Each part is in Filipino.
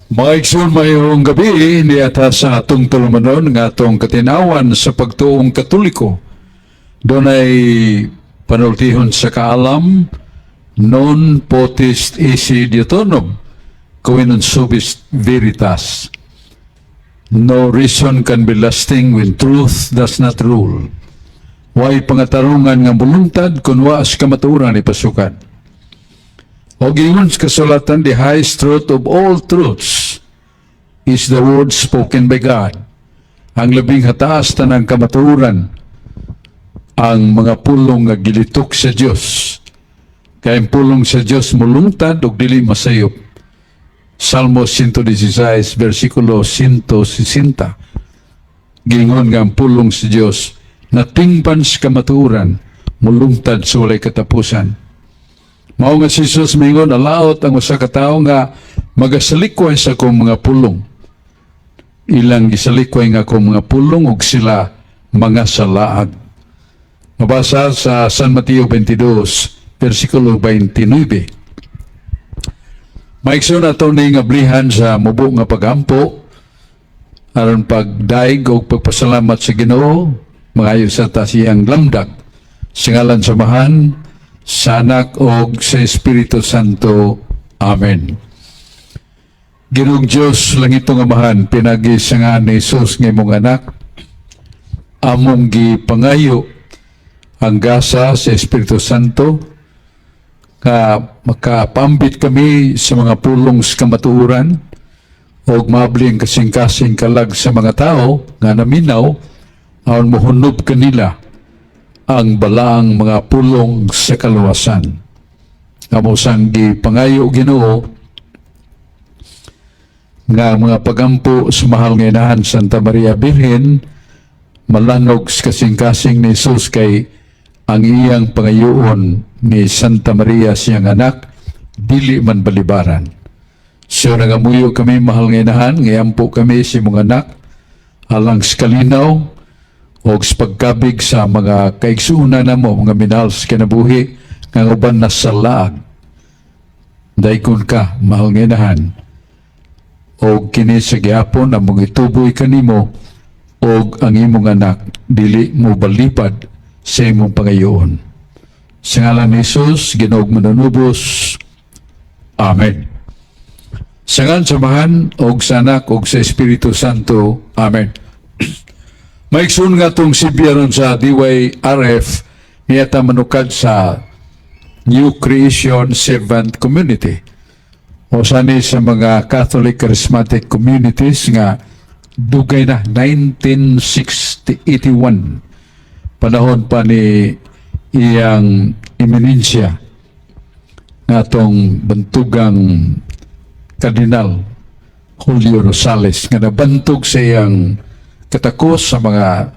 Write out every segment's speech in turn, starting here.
Mga igsoon, mayong gabi niyata sa atong tulumanon ng atong katinawan sa pagtuong Katoliko. Doon ay panultihon sa kaalam, non potest esse Deuteronom, quinum subis veritas. No reason can be lasting when truth does not rule. Way pangatarungan nga bulungtad kung waas kamaturan ni pasukan. O gingon sa kasulatan, the highest truth of all truths is the word spoken by God. Ang labing hataas tanang kamaturan, ang mga pulong nga gilitok sa Dios. Kaya ang pulong sa Dios mulungtad ug dili masayop. Salmo 116, versikulo 160. Gingon nga ang pulong sa Dios na tingpan sa kamaturan, mulungtad sa walay katapusan. Mao nga si Jesus mingon, alaot ang usa ka tawo nga magasalikway sa akong mga pulong. Ilang gisalikway nga akong mga pulong ug sila mga salaag. Mabasa sa San Mateo 22, versikulo 29. Maigsoon ato ning ablihan sa mubo nga pagampo aron pagdaig og pagpasalamat sa Ginoo, magayo sa ta siyang lamdag. Singalan samahan sa Anak o sa Espiritu Santo. Amen. Ginoong Diyos, langitong Amahan, pinagisangan ni Jesus ng imong anak, among gipangayo ang gasa sa Espiritu Santo, ka makapambit kami sa mga pulong sa kamatuoran, o mabling kasing-kasing kalag sa mga tao, nga naminaw, aron mohunob kanila ang balaang mga pulong sa kaluwasan. Kamusang gipangayo Ginoo nga mga pagampo sa mahal nga inahan Santa Maria Birhen malanog sa kasing-kasing ni Jesus kay ang iyang pangayoon ni Santa Maria siyang anak dili man balibaran. So nangamuyo kami mahal nga inahan ngayampo kami si mong anak alang sa kalinaw o sa pagkabig sa mga kaigsuunan na mo, mga minahal sa kinabuhi, nga uban na sa laag. Daikon ka, mahal nga inahan, o kini sa gihapon ang mga ituboy kanimo, o ang imong anak, dili mo balipad sa imong pangayoon. Sa ngalan ni Jesus, Ginoong manunubos. Amen. Sa ngalan samahan, o sa anak, o sa Espiritu Santo. Amen. Maigsoon nga itong sibiyaron sa DYRF niyata manukad sa New Creation Servant Community o sani sa mga Catholic Charismatic Communities nga dugay na 1981 panahon pa ni iyang eminensya nga itong bantugang Kardinal Julio Rosales nga nabantog sa iyang katakos sa mga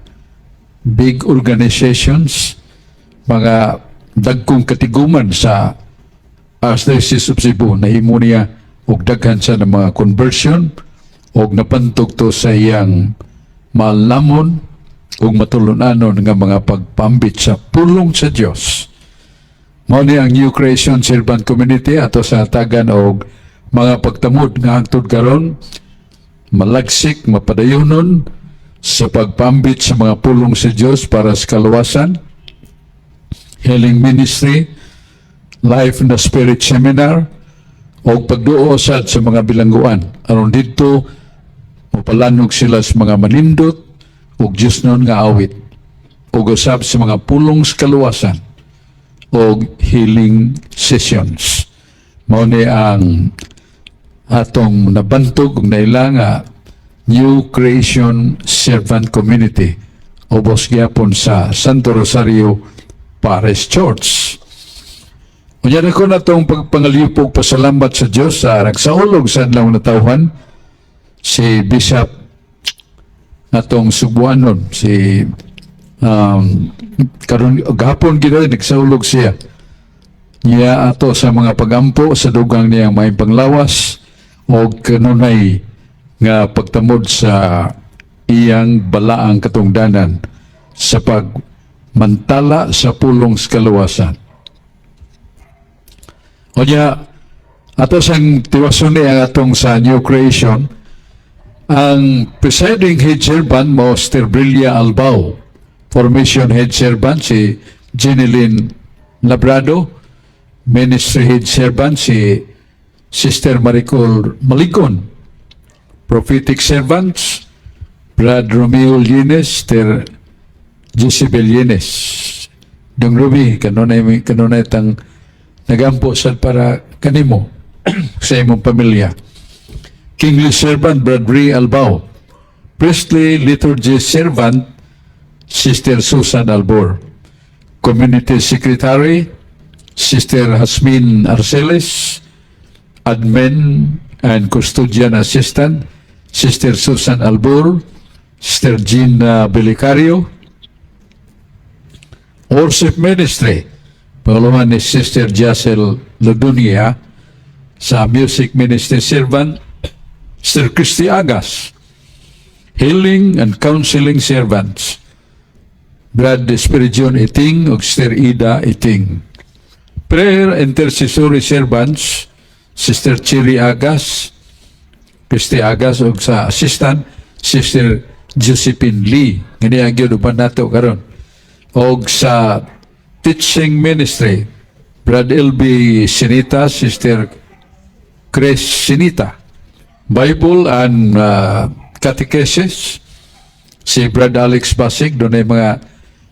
big organizations, mga dagkong katiguman sa Archdiocese of Cebu, nahimo niya og daghan sa ng mga conversion og napantog to sa iyang malamon og matulunanon nga mga pagpambit sa pulong sa Dios. Mao ni ang New Creation Servant Community ato sa tagan og mga pagtamod nga hangtod karon malagsik mapadayonon sa pagpambit sa mga pulong sa Diyos para sa kaluwasan, healing ministry, life in the spirit seminar, o pagduo sad sa mga bilangguan. Aron dito, mapalanog sila sa mga manindot, o Diyos noon nga awit, o usab sa mga pulong sa kaluwasan, o healing sessions. Mao ni ang atong nabantog, naila nga New Creation Servant Community o gyapon sa Santo Rosario Parish Church. Unya na ko na itong pagpangalipog pasalamat sa Diyos sa nagsaulog sa adlaw na tawhan si Bishop natong Subuanon si karon gahapon gid nagsaulog siya niya ato sa mga pagampo sa dugang niyang may panglawas o kanunay nga pagtamod sa iyang balaang katungdanan sa pagmantala sa pulong sa kaluwasan. O niya, Ato sang tiwason ni ang atong sa new creation, ang presiding head servant mo Mr. Brilia Albao, formation head servant si Jeneline Labrado, ministry head servant si Sister Maricol Malikon, prophetic servants Brad Romeo Llenes, Sister Jezebel Llenes. Dong Ruby, kanunay tang nagampo sad para kanimo sa imong pamilya. Kingly servant Bradbury Albao, priestly liturgy servant Sister Susan Albor, community secretary Sister Hasmin Arceles, admin and custodian assistant Sister Susan Albor, Sister Gina Belicario, worship ministry pangalaman ni Sister Jacel Lodunia, sa music ministry servant Sister Christy Agas, healing and counseling servants Brad Espiridion Iting ug Sister Ida Iting, prayer intercessory servants Sister Chiri Agas, Christy Agas ug sa assistant Sister Josephine Lee, ngani ang gyud uban nato karon. Og sa teaching ministry Brad LB Sinita, Sister Chris Sinita, Bible and catechesis si Brad Alex Basig, doon ay mga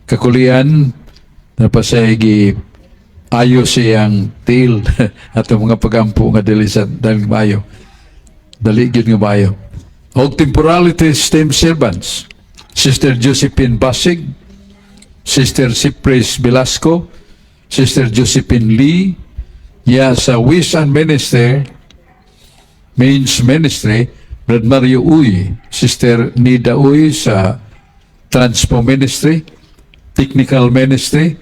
kakulian na pasayagi ayo siyang tail at mga pagampo nga dili sa daling mayo, dali gyud nga mayo. Og temporality STEM servants Sister Josephine Basig, Sister Cypres Velasco, Sister Josephine Lee, sa Wisan Ministry, Mains Ministry, Brad Mario Uy, Sister Nida Uy sa Transpo Ministry, Technical Ministry,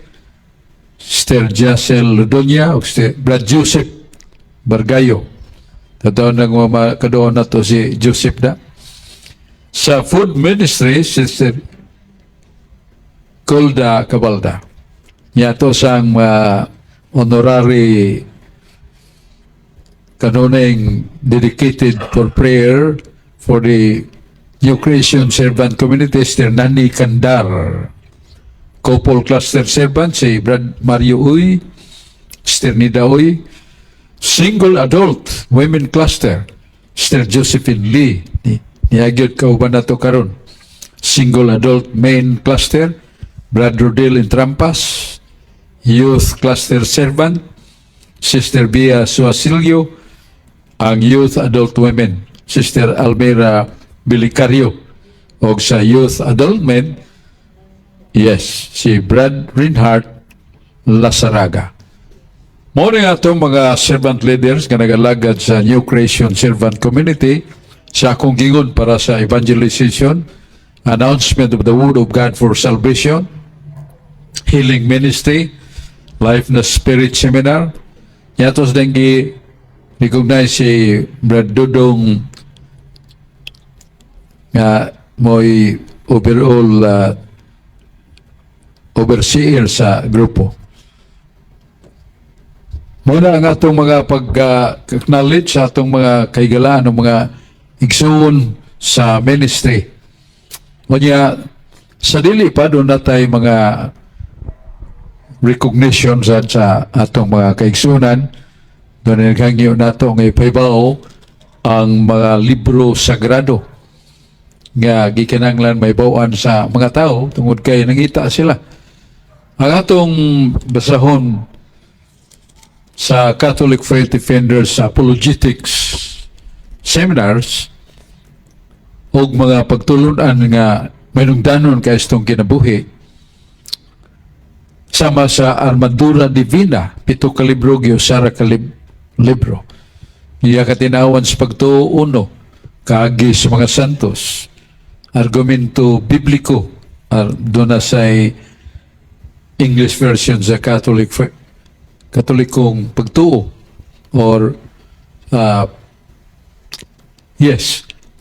Sister Jacel Ludonia, o Sister Brad Joseph Bargayo. Tataon na kadoon na to si Joseph na. Sa Food Ministry, Sister Colda Cabalda. Yato sang honorary kanuneng dedicated for prayer for the New Creation Servant Community, Sister Nani Kandar. Couple Cluster Servant, si Brad Mario Uy, Sister Nida Uy. Single Adult Women Cluster, Sister Josephine Lee. Niagyod kauban na to karon. Single Adult Main Cluster, Brad Rodel Intrampas. Youth Cluster Servant, Sister Bia Suasilio. Ang Youth Adult Women, Sister Almira Belicario. O sa Youth Adult Men, si Brad Reinhardt Lasaraga. Muna nga itong mga servant leaders nga nagalagad sa New Creation Servant Community sa akong gingon para sa evangelization, announcement of the Word of God for Salvation, Healing Ministry, Life na Spirit Seminar. Yatos din recognize si Brad Dudong nga mo'y overall overseer sa grupo. Muna ang atong mga pag-acknowledge sa atong mga kaigalaan ng mga igsoon sa ministry. Kanya, sa dili pa doon na tayo mga recognition sa atong mga kaigsunan. Doon na naghangyo na ito ng ipaibaw ang mga libro sagrado nga gikinanglan may bawaan sa mga tao tungod kay nangita sila. Ang atong basahon sa Catholic Faith Defenders Apologetics Seminars o mga pagtulunan nga manungdanon kay itong kinabuhi sama sa Armadura Divina, 7 ka libro, Gyosara ka libro. Iya katinawan sa pagtuo uno, kaagi sa mga santos, argumento bibliko, doon na sa English version sa Katolikong pagtuo or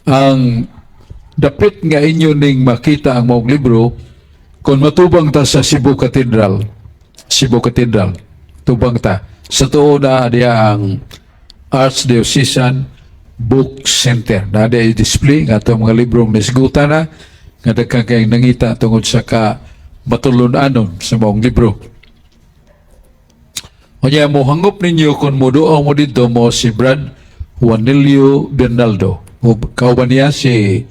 ang dapit nga inyo ning makita ang mong libro kung matubang ta sa Cebu Cathedral, tubang ta sa tuo na diya ang Archdiocesan Book Center. Nada i-display nga itong mga librong nisgutan na nga daghan kayong nangita tungod sa ka matulunanon sa maong libro. O niya mo hangop ninyo kung muduo mo dito mo si Brad Juanilio Bernaldo. O kauban niya si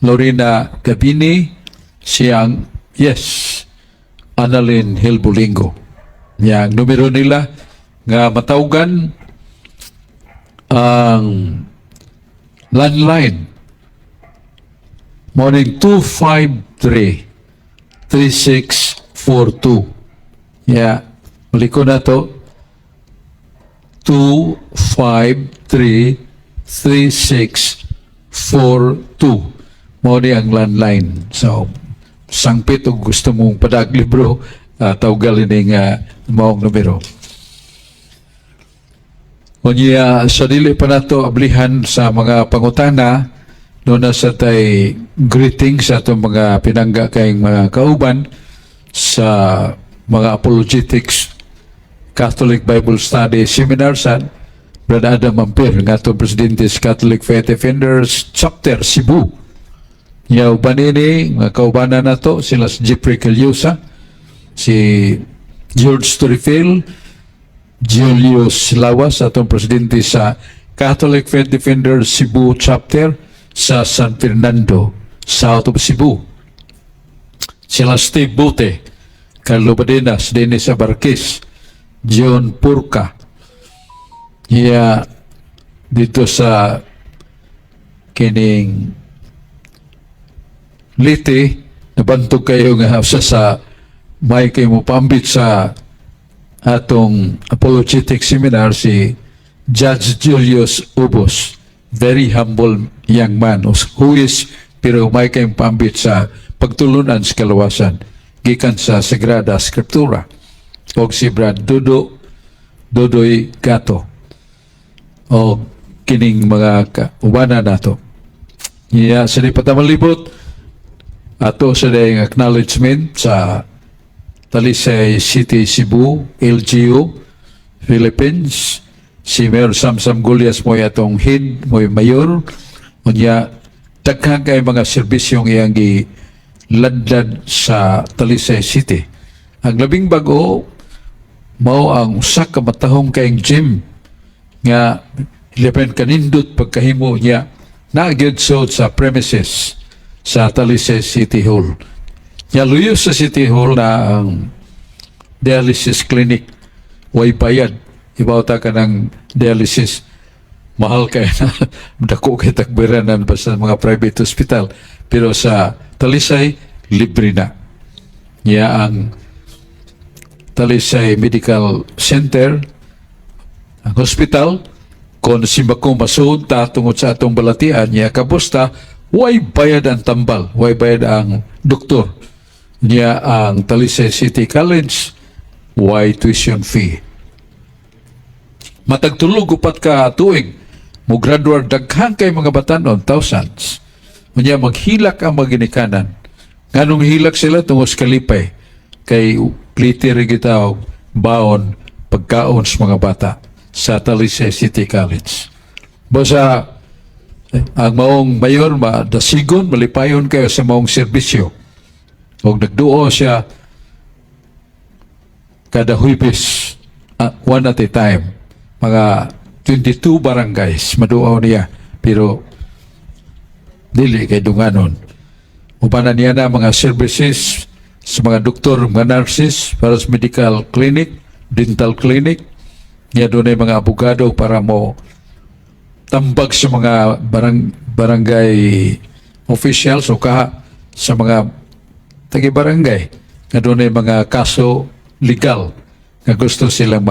Lorena Gabini, siyang Annalyn Hilbulingo. Yang numero nila nga matawgan ang landline morning 253-3642. Muli ko na to. 253-3642. Muli ang landline. So, sangpit o gusto mong padaglibro, tawgal ini nga maong numero. Unya sa dili pa nato ablihan sa mga pangutana no na sa tay greeting sa atong mga pinangga kayong mga kauban sa mga apologetics Catholic Bible Study Seminar sa Brother Adam Ampir nga atong presidente sa Catholic Faith Defenders Chapter Cebu. Yaw panini mga kaubanan nato sila si Jeffrey Calyosa, si George Torifel, Julius Lawas, atong presidente sa Catholic Faith Defenders Cebu Chapter sa San Fernando, South of Cebu. Sila Steve Bote, Carlo Badenas, Dennis Abarquez, John Purka. Dito sa kining Liti, nabantog kayo nga sa may kayo mo pambit sa atong apologetic seminar si Judge Julius Ubos, very humble young man who is pero may kayong pambit sa pagtulunan sa kalawasan gikan sa Sagrada Scriptura. O si Brad Dodoy Gato o kining mga ubana nato. Sa di patamalibot ato sa dayang acknowledgement sa Talisay City, Cebu, LGU, Philippines, si Mayor Samsam Gulyas mo atong head, mo mayor, unya daghang kay mga serbisyong iyang giladlad sa Talisay City. Ang labing bago, mao ang usa ka matahong kayong gym nga ilaban kanindot pagkahimo niya nagyud sa premises sa Talisay City Hall. Luyo sa City Hall na ang dialysis clinic, way bayad. Ibawta ka ng dialysis. Mahal kayo na dako kay tagbiranan pa sa mga private hospital. Pero sa Talisay, libre na. Ang Talisay Medical Center, ang hospital, kung simbakong masud ta tungod sa atong balatian, kabusta, way bayad ang tambal, way bayad ang doktor. Ang Talisay City College, why tuition fee. Matagtulog upat ka tuig, mo graduate daghang kay mga batanon, thousands. Maghilak ang maginikanan. Nganong hilak sila tungos kalipay, kay pliti rin kita baon pagkaon sa mga bata sa Talisay City College. Basta ang maong mayor, dasigon, malipayon kayo sa maong serbisyo. Kung nagduo siya kada Huwebes, one at a time, mga 22 barangays, maduaw niya, pero dili kay dunganon. Upanan niya na mga services sa mga doktor, mga nurses, para sa medical clinic, dental clinic, niya doon ay mga abogado para mo tambag sa mga barangay officials o sa mga tagi-barangay nga doon ay mga kaso legal nga gusto silang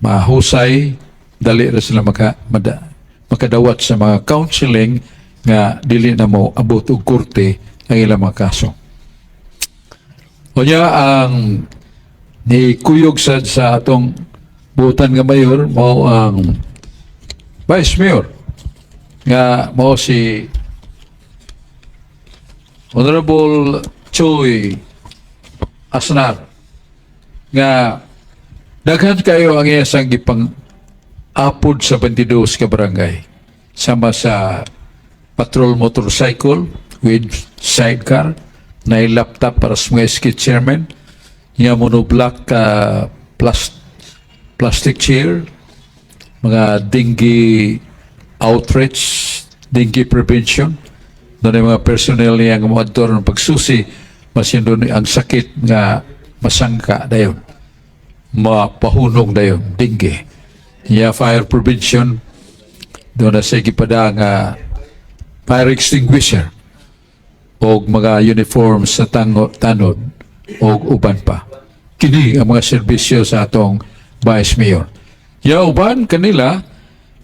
mahusay, dali na sila makadawat sa mga counseling nga dili na mo abot og korte ang ilang mga kaso. O niya ang ni kuyog sa atong butan nga mayor mo ang vice mayor nga mo si Honorable Choy Asnar nga daghan kayo ang iyang gipang apod sa 22 ka barangay. Sama sa patrol motorcycle with sidecar, na laptop para sa mga skid chairman, niya monoblock plastic chair, mga dengue outreach, dengue prevention, doon yung mga personnel niya ang mga ng pagsusi, masin doon ang sakit nga masangka dayon, mapahunong dayon, dengue. Niya fire prevention, doon na sa gipada nga fire extinguisher o mga uniform sa tanod o uban pa. Kini ang mga serbisyo sa atong Vice Mayor. Ya uban kanila,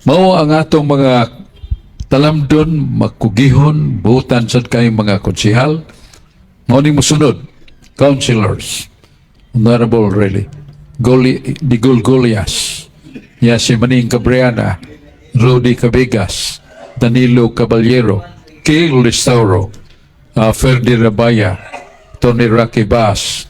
mao ang atong mga talamdon, makugihon, buutan sa kayong mga konsihal, mao ning musunod, councilors, Honorable really, Digul Golias, ya si Maning Cabriana, Rudy Cabigas, Danilo Caballero, Kale Restauro, Ferdi Rabaya, Tony Rocky Bass,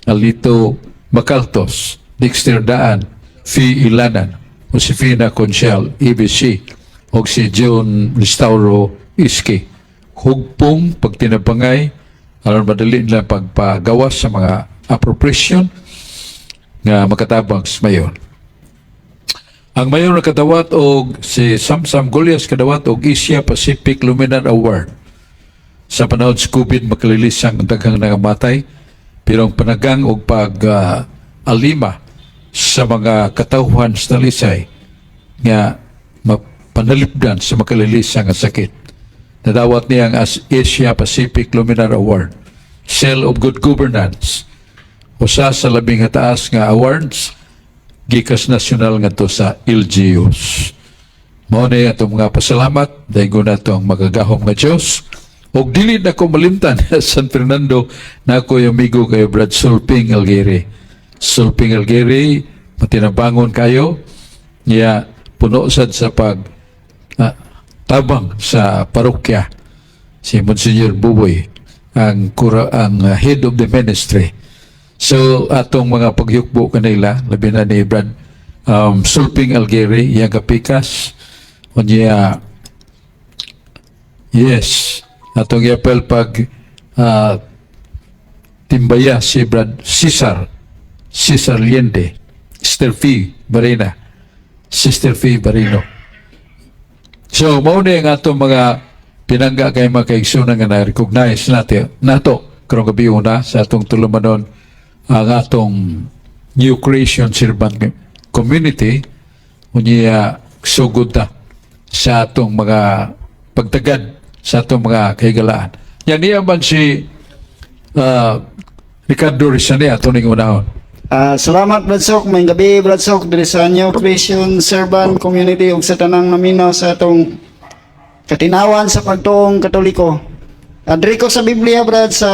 Alito Macaltos, Dexter Daan, Fee Ilanan, Josefina Conchal, EBC, o si John Restauro Iski. Hugpong pagtinabangay, aron madali nila pagpagawas sa mga appropriation nga makatabang sa mayor. Ang mayor na kadawat og si Samsam Golias kadawat og Asia Pacific Luminar Award sa panahon sa COVID, makalilisang daghang nangamatay, pero ang panagang og alima sa mga katawhan sa talisay nga mapanalipdan sa makalilisang nga sakit. Nadawat niya ang Asia Pacific Luminar Award, Seal of Good Governance, usa sa labing taas nga awards gikas nasyonal nga to sa LGUs. Mao ni atong mga pasalamat daygo nato ang magagahom nga Dios. Og dili na ko malimtan San Fernando na ako yung amigo kayo Brad Sulping Algeri. Sulping Algeri, matinabangon kayo, niya puno sad sa tabang sa parokya si Monsignor Buboy ang head of the ministry. So atong mga pagyukbo kanila labi na ni Brad Sulping Algeri yang kapikas o niya yes atong yapel pag timbaya si Brad Cesar Liende, Sister Fee Barina, so mao ni ang atong mga pinangga kay mga kaigsunan nga na-recognize nato karong gabi una sa atong tulumanon ang atong New Creation Servant Community unya sugod na sa atong mga pagtagad sa atong mga kahigalaan. Yan niya man si Ricardo Rizane atong ning unahon. Salamat Brad Sok, may gabi Brad Sok diri sa New Creation Servant Community ug sa tanang naminaw sa atong katinawan sa pagtuong Katoliko. Adri ko sa Biblia Brad sa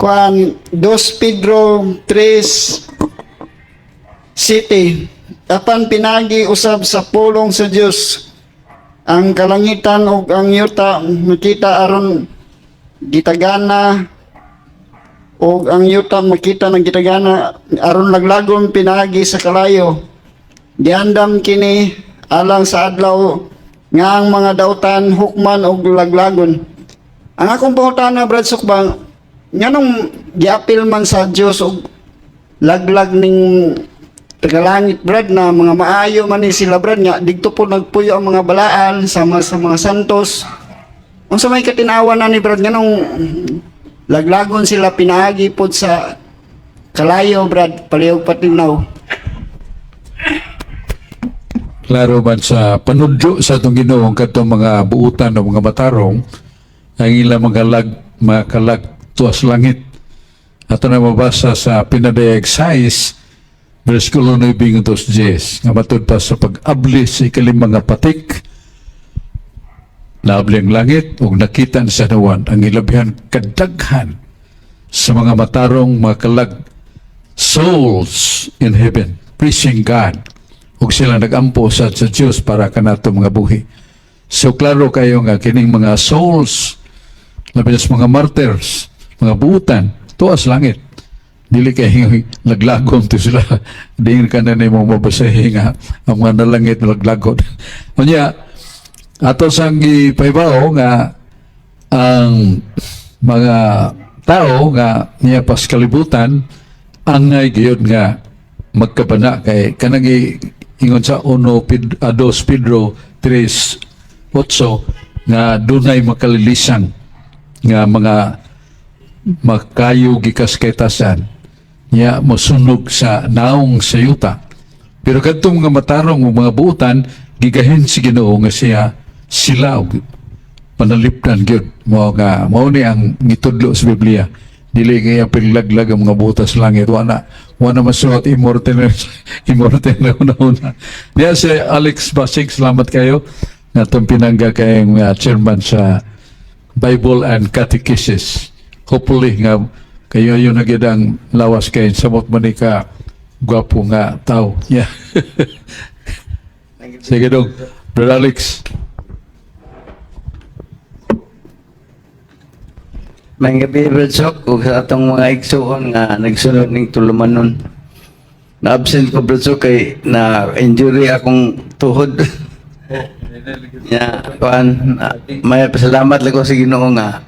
Juan 2 Pedro 3:7 apan pinagi usab sa pulong sa Dios ang kalangitan ug ang yuta makita aron gitagana ug ang yuta makita ng gitagana aron laglagon pinagi sa kalayo giandam kini alang sa adlaw nga ang mga dautan hukman ug laglagon. Ang akong pangutana Brad Sukbang nganong giapil man sa Dios og laglag ning tagalangit Brad na mga maayo man ni sila Brad nga digto po nagpuyo ang mga balaan sama sa mga santos. Unsa may katinawan na ni Brad nganong laglagon sila pinaagi pod sa kalayo Brad palihog patinaw. Klaro man sa panudyo sa itong Ginoo kadtong mga buutan o mga matarong ang ilang mga kalag tuwas langit. Ato na mabasa sa pinadayag 6 versikulo 9 hangtod 10 nga matud pa sa pag-abli sa ikalimang nga patik naabli ang langit ug nakita sa nawan ang ilabihan kadaghan sa mga matarong mga kalag souls in heaven praising God ug sila nagampo sa Dios para kanato mga buhi. So klaro kayo nga kining mga souls labi na sa mga martyrs, mga buutan, tuas langit. dili kay laglagom to sila. Di ka na mo mabasahin nga ang mga nalangit laglagon. Unya, ato sang gipaybaw nga ang mga tao nga niya pas kalibutan ang ngay gyud nga magkabana kay kanang ingon sa 2 Pedro 3:8 nga dunay makalilisang nga mga makayo gikas kay tasan niya mosunog sa naong sayuta. Pero kadtong mga matarong mga buutan gigahin si Ginoo nga sila og panalipdan gyud mao ni ang gitudlo sa Biblia. Dili kaya pilaglag ang mga butas langit wana masuot immortal na una. Diya si Alex Basig, salamat kayo nga itong pinangga kayong chairman sa Bible and Catechesis. Hopefully nga kayo yun na ang lawas kayo samot man ka gwapo nga tao. Yeah. Sige dong, Brother Alex. May gabi, Bradsok, ug sa atong mga igsuon nga nagsunod ning tulumanon. Na-absent ko, Bradsok, kay na-injury akong tuhod. May pasalamat lang ko sa Ginoo nga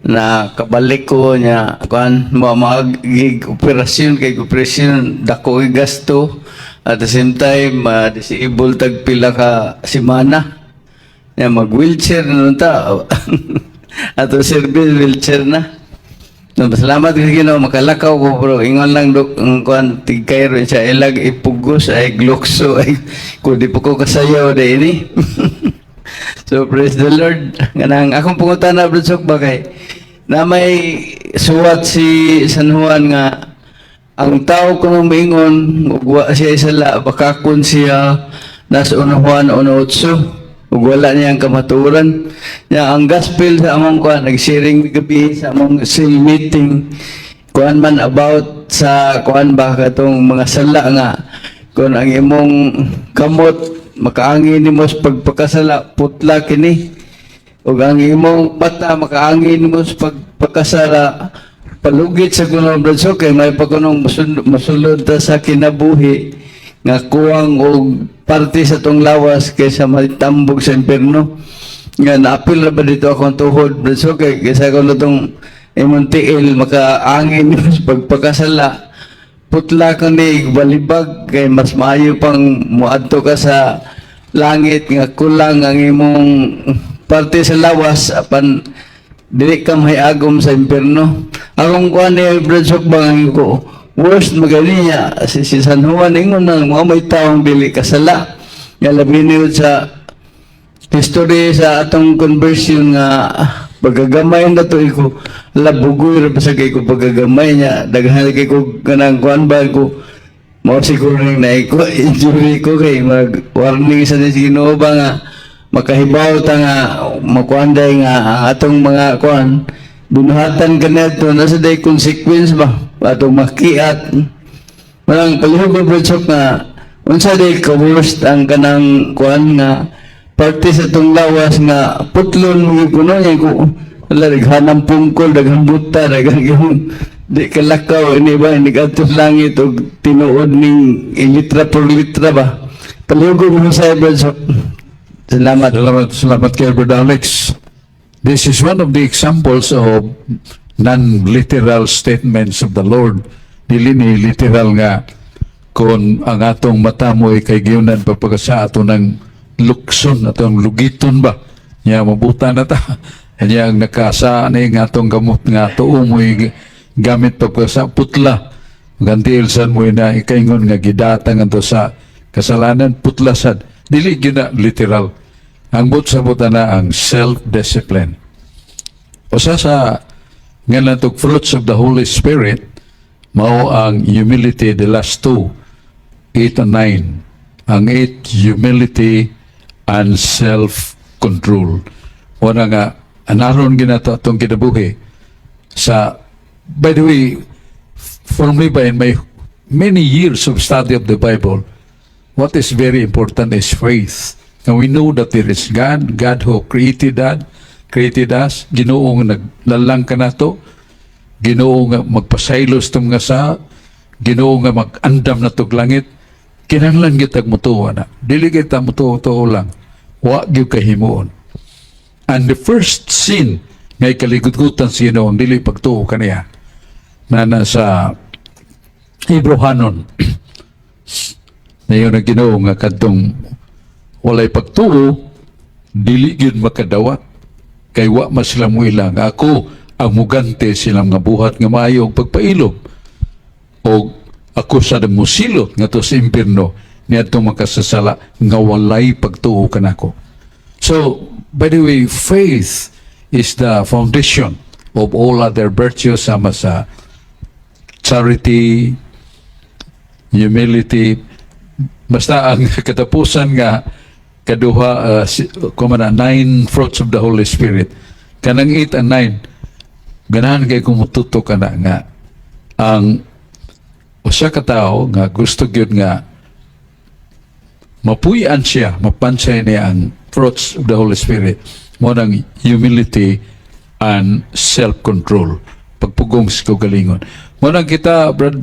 na kabalik ko niya mag-operasyon kay operasyon dako ay gasto at the same time disable tag pila ka semana ya mag-wheelchair na ta ato service wheelchair na. Salamat kay Ginoo makalakaw ko bro. Ingon lang dok ang kuan tigkayro siya ilag ipugos ay glokso ay kundi po ko kasayaw day ini. So praise the Lord. Ganang akong pungutan na Bradsok ba kay na may suwat si San Juan nga ang tao ko nang maingon ug siya isala bakakon siya nasa 1 Juan 1:8 ug wala niyang kamaturan niya ang gospel sa among kuan nag-sharing gabi sa among seal meeting kuan man about sa kuan ba katong mga sala nga kung ang imong kamot makaangin nimo sa pagpakasala putla kini ug ang imong mata makaangin nimo sa pagpakasala palugit sa kuno Bradsok kay may pagkunong masulod ta sa kinabuhi nga kuwang og parte sa tong lawas kaysa matambog sa impierno nga naapil ra ba dito akong tuhod Bradsok kay kaysa ko tong imong tiil makaangin nimo sa pagpakasala putla ka ni balibag kay mas maayo pang muadto ka sa langit nga kulang ang imong parte sa lawas apan dili ka agom sa impierno. Akong kuan ni Bradsok bang ko worst magaling niya si San Juan ingon na mga may taong dili kasala nga labi niyo sa history sa atong conversion nga pagagamay na to ko labugoy ra sa kay ko pagagamay niya daghan kay ko kanang kuan ba ko mo siguro na ko injury ko kay mag warning sa Ginoo ba nga makahibaw ta nga makuanday nga ang atong mga kuan binuhatan kanadto nasa day consequence ba atong makiat walang palihog Bradsok nga unsa day ka-worst ang kanang kuan nga parte sa tong lawas nga putlon mo kuno niya ko wala daghanang pungkol daghang buta daghang di kalakaw ini ba ini atos langit og tinuod ning litra por litra ba palihog mo sa Bradsok. Salamat kay Brother Alex. This is one of the examples of non-literal statements of the Lord. Dili ni literal nga kung ang atong mata mo ay kay giyunan pagpagasa ato ng lukson, atong lugiton ba? Niya mabuta na ta. Niya ang nakasa na yung atong gamot nga tuo mo gamit pagpagasa putla. Gantiil san mo na ikaingon nga gidatang ato sa kasalanan putla sad. Dili yun na literal. Ang sa buta na ang self-discipline. Usa sa nga fruits of the Holy Spirit, mao ang humility, the last two, 8 and 9. Ang 8, humility and self-control. Wala nga, anaron ginato itong kinabuhi. By the way, for me in my many years of study of the Bible, what is very important is faith. And we know that there is God who created us, Ginoong naglalang ka na to. Ginoo nga magpasaylos tong nga sa, Ginoo nga mag-andam na tog langit, kinahanglan kitag mutuwa na. Dili kita mutuwa lang. Wa gyud kahimuon. And the first sin nga ikaligud-gutan sa Ginoo, dili pagtuo kaniya. Na nasa Ibrohanon. Na yun ang Ginoo nga kadtong walay pagtuo, dili gyud makadawat. Kay wa man sila muila nga ako ang mugante silang nga buhat nga maayo og pagpailob. O ako sa musilot nga to sa impierno niadto makasasala nga walay pagtuo kanako. So, by the way, faith is the foundation of all other virtues sama sa charity, humility, basta ang katapusan nga kaduha, kumana, 9 fruits of the Holy Spirit. Kanang 8 and 9, ganahan kay kumututo ka na nga ang usa ka tao nga gusto gyud nga mapuy-an siya, mapansay niya ang fruits of the Holy Spirit, mo nang humility and self-control, pagpugong sa kagalingon. Mo nang kita, Brad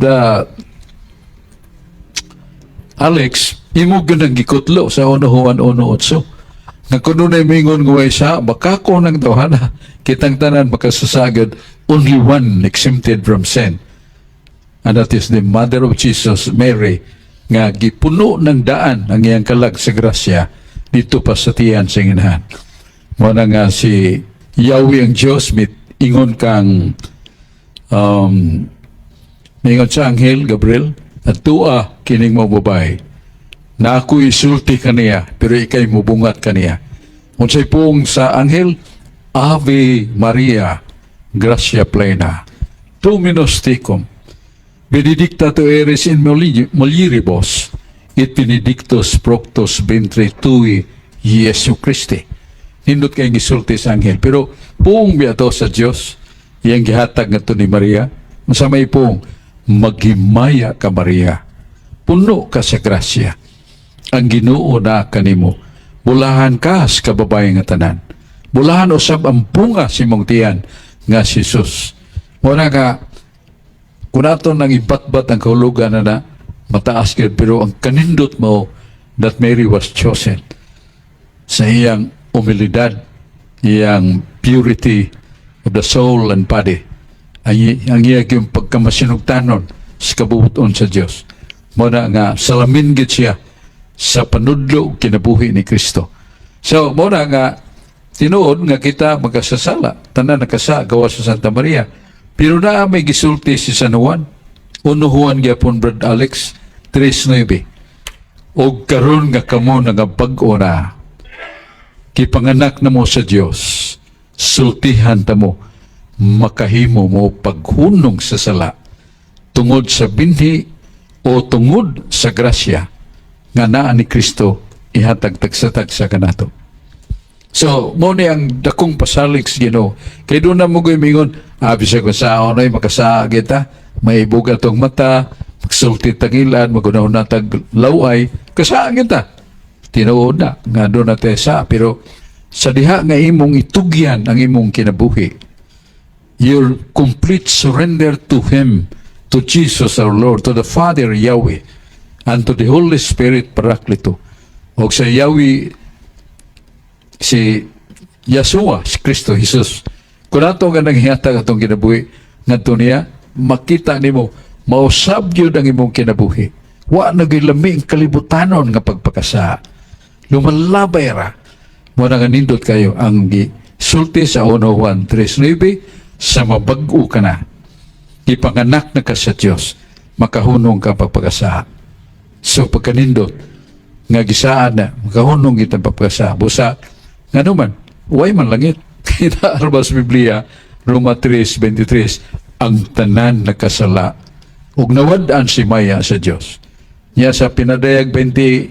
Alex, imo ganang gikutlo sa unuhuan uno-otso. Nga kuno na mingon ngaway siya, baka ko nang tawhana, kitang tanan makasasagad, only one exempted from sin. And that is the Mother of Jesus, Mary, nga gipuno ng daan ang iyang kalag sa grasya dito pa sa tiyan sa nginahan. Muna nga si Yahweh ang Diyos, ingon kang mingon sa anghel, Gabriel, at tua kining mo babae, na ako isulti kaniya, pero ikay mubungat kaniya. Unsay pong sa anghel, Ave Maria, gracia plena, Dominus tecum, benedicta tu eres in mulieribus, et benedictus fructus ventris tui, Iesu Christi. Nindot kayong gisulti sa anghel. Pero pong biyato sa Diyos, iyang gihatag nga to ni Maria, masamay pong, maghimaya ka Maria, puno ka sa grasya, ang Ginoo na kanimo, bulahan ka sa kababae nga tanan, bulahan usab ang bunga si mong tiyan nga si Jesus. Muna nga, kung nato nang ibatbat ang kahulugan na mataas ka, pero ang kanindot mo that Mary was chosen sa iyang humilidad, iyang purity of the soul and body, ang iyang pagkamasinugtanon sa kabubuton sa Diyos. Muna nga, salamin gid siya sa panudlo kinabuhi ni Kristo. So, muna nga, tinuod nga kita magkasasala, tanan nakasa, gawa sa Santa Maria. Pero na may gisulti si San Juan, unuhuan gyapon Brad Alex, 3:9. O karon nga kamo nagabag-o na, kipanganak na mo sa Diyos, sultihan ta mo, makahimo mo paghunong sa sala, tungod sa binhi o tungod sa grasya, nga naa ni Kristo, ihatag tagsa-tagsa kanato. So, mo ni ang dakong pasalig sa Ginoo. Kaya doon na mo mingon, abis ako sa ako na makasagit ha, may buga tong mata, magsulti tangilan, magunaw na tag laway, kasagit ha. Tinuod na, nga doon na tayo sa, pero sa diha nga imong itugyan ang imong kinabuhi, your complete surrender to Him, to Jesus our Lord, to the Father Yahweh, and to the Holy Spirit Paraklito. O sa Yahweh, si Yeshua, si Kristo, Jesus. Kung ato nga nanghihatag atong kinabuhi, nga niya, makita nimo, mausab yun ang imong kinabuhi. Wa nagilami ang kalibutanon nga pagpakasa. Lumalabay ra. Muna nga nindot kayo ang sulti sa 1 Juan 3:9, sa mabag-o ka na. Ipanganak na ka sa Diyos, makahunong ka pagpakasa. So pagkanindot, nga gisaan na, makahunong kita pagpakasa. Busa, nga naman, huwag man langit. Kinaarba sa Biblia, Roma 3:23, ang tanan nakasala, ug nawadaan si Maya sa Diyos. Niya sa Pinadayag 21,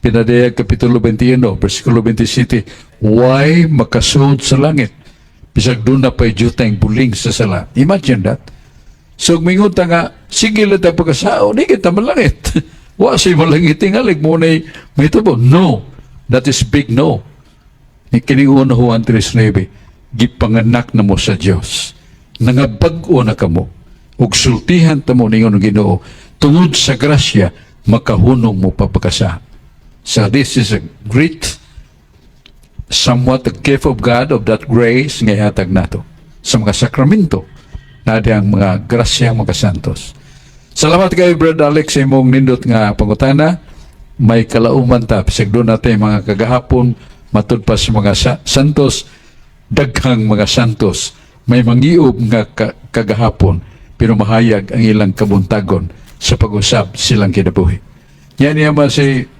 Pinadayag Kapitulo 21, versikulo 27, why makasud sa langit? Bisag doon na pa'y jutang buling sa sala. Imagine that. So, mingon ta nga, sige lang tayo pagkasao, di kita malangit. Wa si malangit tingalig mo na may tubo. No. That is big no. Kining 1 Juan 3:9, gipanganak na mo sa Diyos. nangabag-o na kamo ug sultihan ta mo ningon ang Ginoo tungod sa grasya makahunong mo papakasa. So this is a great somewhat the gift of God of that grace nga ihatag nato sa mga sakramento na diyang mga grasyang mga santos. Salamat kay Brad Alex sa imong nindot nga pangutana. May kalauman ta bisag doon natin mga kagahapon matud pa sa mga santos, daghang mga santos may mangiub nga kagahapon pero mahayag ang ilang kabuntagon sa pag-usab silang kinabuhi. Yan niya ba si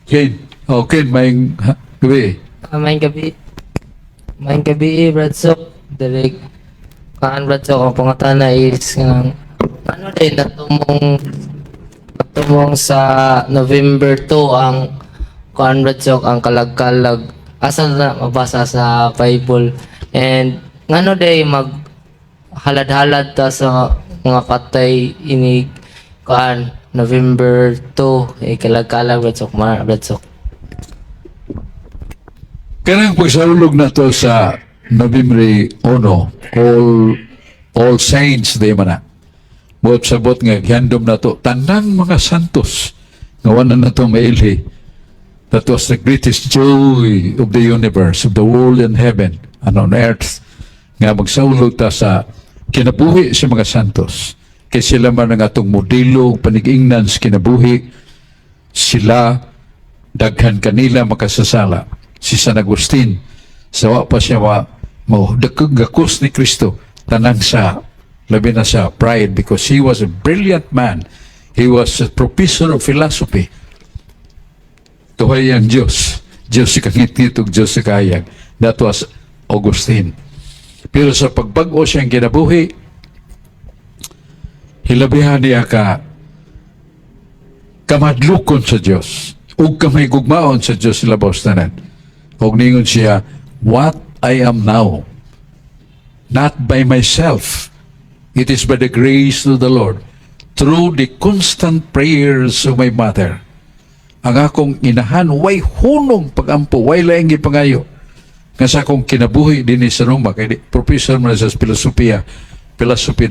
Kane? Okay, may gabi. Maayong gabi. Maayong gabi, Bradsok. Direk. Kaan, Bradsok, ang pangutana is ano din, natumong sa November 2 ang Kaan, Bradsok, ang kalag-kalag. Asa na mabasa sa Bible. And ano din, halad-halad ta sa mga patay inig Kaan, November 2, kalag-kalag, Bradsok. Kanang pagsaulog na to sa November 1, All Saints Day man na. Buot sabot nga gihandom na to tanang mga santos nga wala na to mailhi. That was the greatest joy of the universe, of the world and heaven and on earth, nga magsaulog ta sa kinabuhi sa mga santos. Kay sila man ang atong modelo panigingnan sa kinabuhi, sila daghan kanila makasasala. Si San Agustin, sawa pa siya gakos ni Kristo, tanang sa, labi na sa pride, because he was a brilliant man. He was a professor of philosophy. Tuhay ang Diyos. Diyos si kangit-ngit ug Diyos si kayag. That was Augustine. Pero sa pagbago siyang kinabuhi, hilabihan niya kamadlukon sa Diyos ug kamay gugmaon sa Diyos labaw tanan. Og ningon siya, what I am now, not by myself, it is by the grace of the Lord, through the constant prayers of my mother. Ang akong inahan, way hunong pagampo, way laing gipangayo. Nga sa akong kinabuhi din sa Roma, kay professor mo na sa philosophy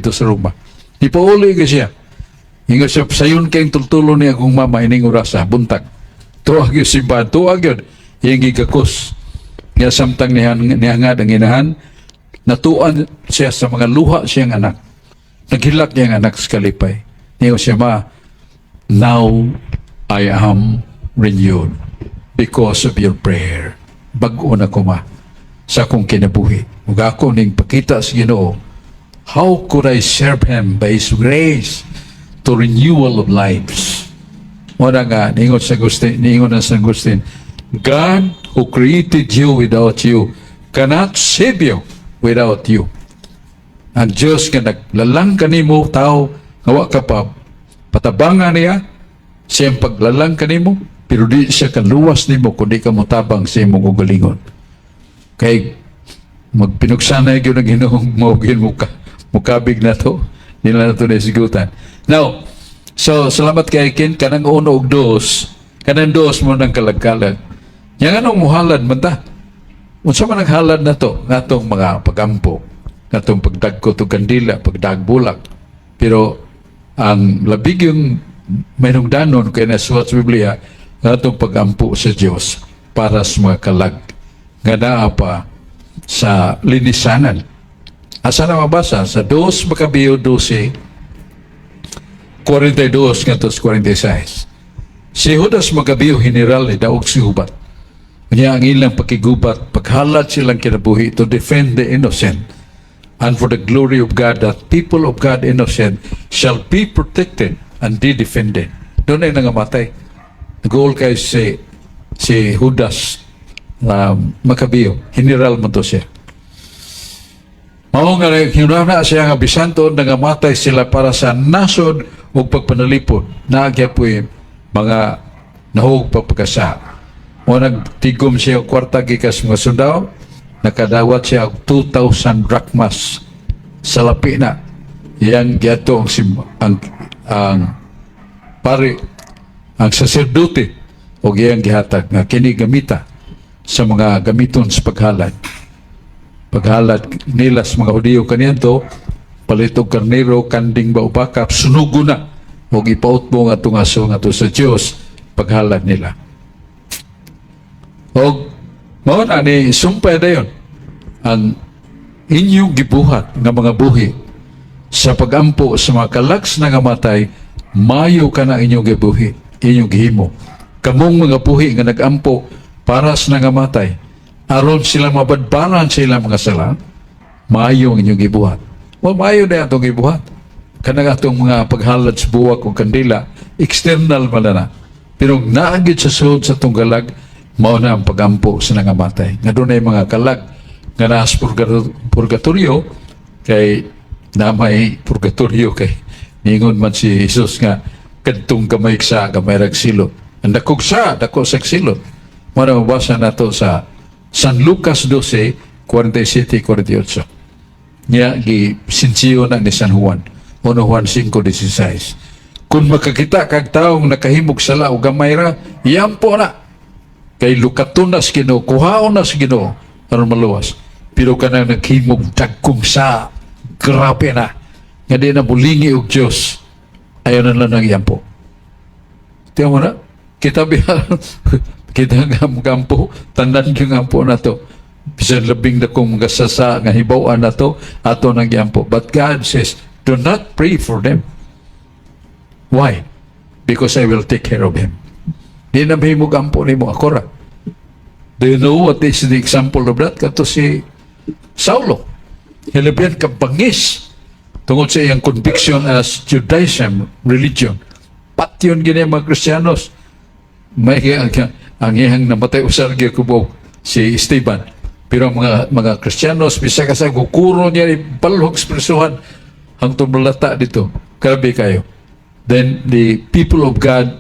ito sa Roma. Di pa uli ka siya. Ingat siya, sayon kayong tultulo niya akong mama, ining orasa, buntag. Tuwag yun simbahan, tuwag yun. Yung gigakos nga samtang nihangad ang inahan, natuan siya sa mga luha siyang anak. Naghilak niyang anak sa kalipay. Niyo siya now I am renewed because of your prayer. Bag-o na ko sa akong kinabuhi. Ug ako ning pakita sa Ginoo, how could I serve Him by His grace to renewal of lives? Wala nga, ningon na San Agustin, God who created you without you cannot save you without you. Ang Diyos nga naglalang kanimo tao, ngawa ka pa, patabangan niya, siyang paglalang kanimo, pero di siya kanluwas nimo kundi ka motabang sa imong ugalingon. Kay magpinuksanay yun ang Ginoong maugin mukabig na to, nila na to nasigutan. Now, so salamat kay Ken, kanang uno og dos, kanang dos mo ng kalagkalag. Yang anong muhalad man ta? Unsa man ang halad na to? Ngatong mga pagampo, ngatong pagdagko to kandila, pagdagbulak. Pero ang labig yung mayroong danon kaya nasuwat sa Biblia, ngatong pagampo sa Diyos para sa mga kalag. Nga naa pa sa linisanan. Asa na mabasa? Sa 2 Macabeo 12, 42 ngantos 46. Si Judas Macabeo general ni daog si Hubat. Kanya ang ilang pakigubat, paghalad silang kinabuhi to defend the innocent, and for the glory of God, that people of God innocent shall be protected and be defended. Doon ay nangamatay. Nag-uol kayo si Judas Macabeo, general mo to siya. Mao nga hinuna siya nga bisanto nangamatay sila para sa nasod o pagpanalipod. Naagya po mga nahog pagpagkasa. O nagtigom siya kwarta gikas mga sundao, nakadawat siya 2,000 drachmas sa lapi na. Yang giato ang pare, ang saserdote o iyang gihatag nga kini gamita sa mga gamiton sa paghalad. paghalad nila sa mga Hudiyo kaniadto palitog karnero kanding ba upakap sunugo na og ipaut mo nga itong aso nga to sa Dios paghalad nila. Og mao na ni sumpay dayon ang inyong gibuhat nga mga buhi sa pagampo sa mga kalags na nga matay, mayo ka na inyong gibuhi, inyong gihimo. Kamong mga buhi nga nagampo para sa nga matay, aron sila mabadbaran sa ilang mga sala, mayo ang inyong gibuhat. Well, mayo na itong gibuhat. Kanang atong mga paghalad sa buwak o kandila, external pala na. Pero naagid sa suod sa itong galag, mao na ang pagampo sa nga matay. Nga doon ay mga kalag nga naas purgatorio, kay na may purgatorio kay ningon man si Jesus nga kadtong kamay sa kamay ragsilot. Ang dakog sa dako sa silot. Mara mabasa nato sa San Lucas 12:47-48. Niya gi sinsiyo na ni San Juan 1 Juan 5:16. Kung makakita kag taong nakahimog sala o gamay ra, iyampo na. Kay lukaton na sa Ginoo, kuhaon na sa Ginoo aron maluwas. Pero kanang naghimog dagkong sa grabe na. Nga di na bulingi og Diyos. Ayaw na lang ng iyampo. Tiyan mo na? Kita biya, kita nga kampo, tandan yung ampo na to. Bisan labing na kong mga sasa nga hibawaan na to, ato ng iyampo. But God says, do not pray for them. Why? Because I will take care of him. Di na mahimog ampo ni mo ako ra. Do you know what is the example of that? Kato si Saulo. Hilabihan kabangis tungod sa iyang conviction as Judaism religion. Patyon gini mga Kristiyanos. May ang iyang namatay usar kubo si Esteban. Pero mga Kristiyanos bisa ka sa gukuro niya palhog presuhan ang tumulata dito. Grabe kayo. Then the people of God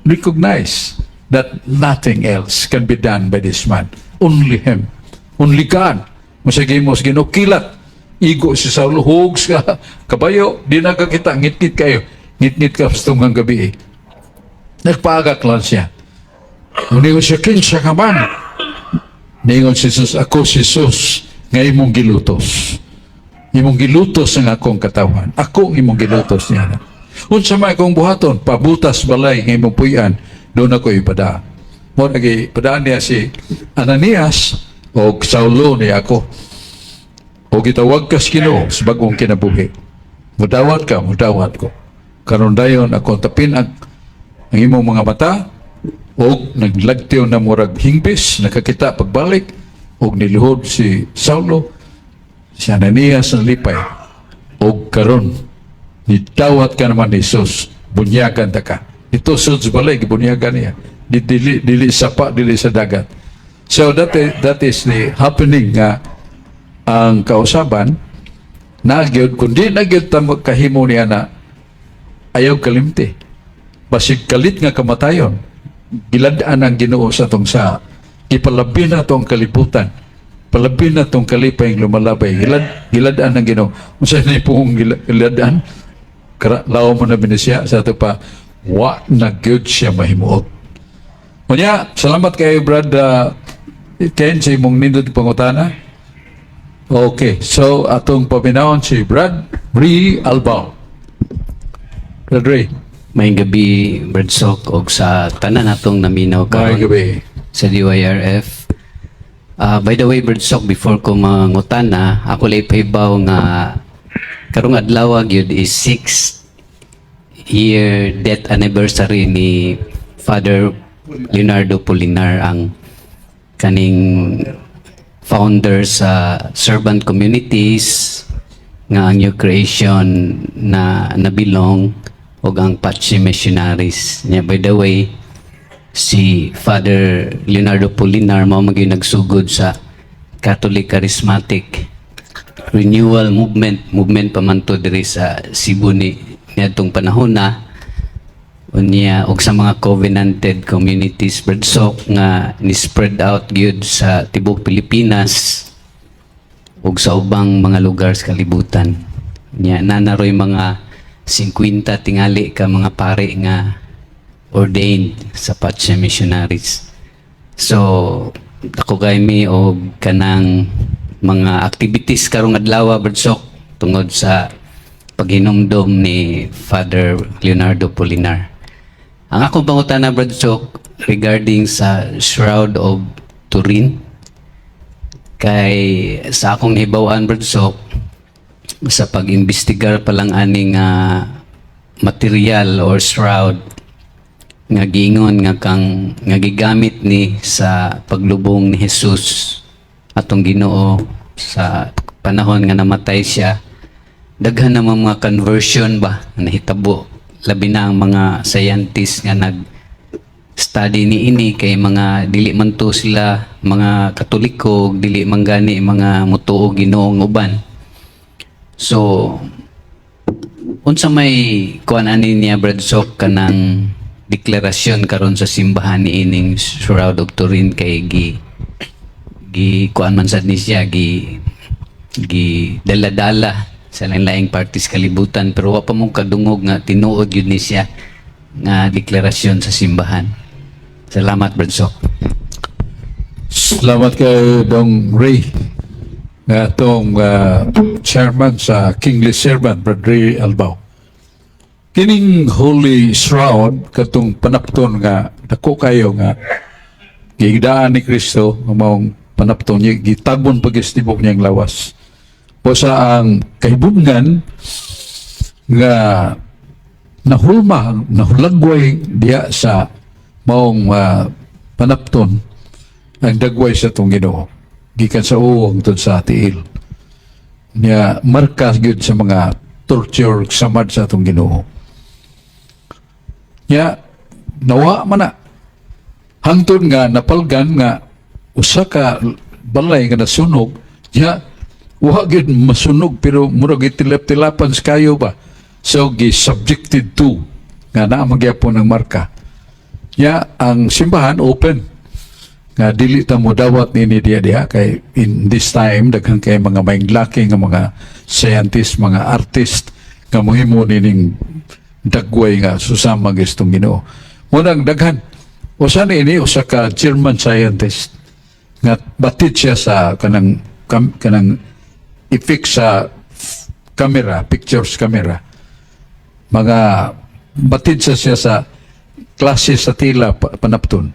recognize that nothing else can be done by this man. Only him. Only God. Masagay mo sa ginukilat. Igo si Saulo, hugs ka, kabayo, di nakakita, ngit-ngit kayo. Ngit-ngit ka sa tunggang gabi. Nagpaagak lang siya. Ningon siya, kinsa ka man. Ningon si Jesus, ako si Jesus, nga imong gilutos. Imong gilutos ang akong katawan. Ako ang imong gilutos niya. Unsa may akong buhaton, pabutas balay ng imong puyan, doon ako ipada. Mo nagi padaan niya si Ananias, o Saulo ni ako. O gitawag ka sa Ginoo sa bagong kinabuhi. Mudawat ka, mudawat ko. Karon dayon ako tapin ang imong mga mata o naglagtiw na murag hingbis, nakakita pagbalik o nilihod si Saulo, si Ananias ang lipay. O karon nitawat ka naman ni Jesus, bunyagan ta ka. Ito sa balay, bunyagan niya. Dili sapa, dili sa dagat. So that is the happening nga ang kausaban nagyod kundi nagyod ta magkahimo niya na ayaw kalimti. Basig kalit nga kamatayon. Giladaan ang Ginoo sa tong sa ipalabi na tong kalibutan. Palabi na tong kalipay lumalabay. Giladaan ang Ginoo. Unsa ni pong giladaan? Law mo na binisya sa ato pa wa nagyod siya mahimuot. Unya, salamat kay Brad Ken sa imong nindot pangutana. Okay, so atong paminawon si Brad Ray Albao. Brad Ray. May gabi, Brad Sok, og sa tanan atong naminaw May karon gabi. sa DYRF. By the way, Brad Sok, before ko mangutana, ako lay pahibaw nga karong adlaw gyud is 6th year death anniversary ni Father Leonardo Polinar, ang kaning founder sa Servant Communities nga ang New Creation na nabilong o ang Pachi Missionaries. Yeah, by the way, si Father Leonardo Polinar mao maging nagsugod sa Catholic Charismatic Renewal Movement pa man to diri sa Cebu ni niadtong panahon na unya og sa mga covenanted communities Birdsok nga ni-spread out gyud sa tibuok Pilipinas ug sa ubang mga lugar sa kalibutan. Nya nanaroy mga 50 tingali ka mga pare nga ordained sa Pachi Missionaries. So ako kay mi og kanang mga activities karong adlaw Berdsok tungod sa paghinumdom ni Father Leonardo Polinar. Ang akong pangutana Berdsok regarding sa Shroud of Turin kay sa akong nahibawan Berdsok sa pag-imbestigar pa lang aning material or shroud nga giingon nga gigamit ni sa paglubong ni Jesus atong Ginoo sa panahon nga namatay siya. Daghan namang mga conversion ba na nahitabo, labi na ang mga scientists nga nag-study ni ini kay mga dili man to sila mga Katoliko, dili man gani mga mutuo Ginoong uban. So unsa may kuan ani niya Berdsok kanang deklarasyon karon sa simbahan ni ining Shroud of Turin kay gi kuan man sad ni siya gi dala-dala sa lain-laing parties kalibutan pero wa pa mo kadungog nga tinuod yun ni siya nga deklarasyon sa simbahan. Salamat Berdsok. Salamat kay Dong Ray nga atong chairman sa Kingly Servant, Brother Ray Albao. Kining Holy Shroud katong panapton nga dako kayo nga gigdaan ni Kristo nga maong panapton niya gitabon pagistibok niyang lawas. O sa ang kahibungan nga nahulagway diya sa maong panapton ang dagway sa itong Ginoo gikan sa uwang tun sa tiil niya marka gyud sa mga torture samad sa itong Ginoo niya nawa man na hangtod nga napalgan nga usa ka balay nga nasunog niya wa gyud masunog pero murag itilap-tilapan sa kayo ba so gi subjected to nga naa magyapon ang marka niya ang simbahan open nga dili ta mo dawat nini diya kay in this time daghan kay mga mainglaki nga mga scientist, mga artist nga mohimo nining dagway nga susama gistong Ginoo. Munang daghan usa ni ini usa ka German scientist nga batid siya sa kanang i-fix sa camera, pictures camera. Mga batid siya sa klase sa tila panapton.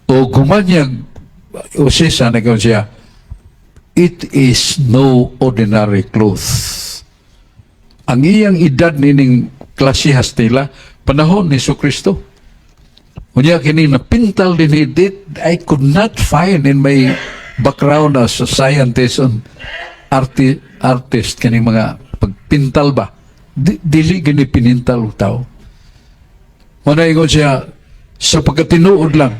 O gumanyag o siya nagawa siya, it is no ordinary cloth. Ang iyang edad nining klase hastila, panahon ni Kristo. Unya kini napintal din it, I could not find in my background as a scientist and artist kini mga pagpintal ba. Dili gini pinintal o tao. Muna ingon siya, sa pagkatinuod lang,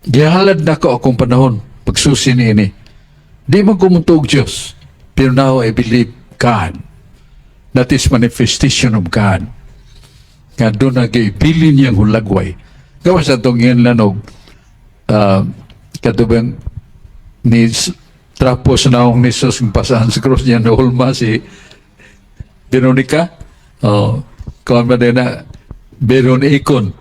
gihalad na ko akong panahon, pagsusi ni ini. Di man kumutog Diyos, pero now I believe God. That is manifestation of God. Nga doon nag-ibilin niyang hulagway. Gawa sa itong yan lanog, katubang ni trapos na akong nisos ng pasahan sa cross niya na hulma si Veronica. Kawan ba din na Veron Icon.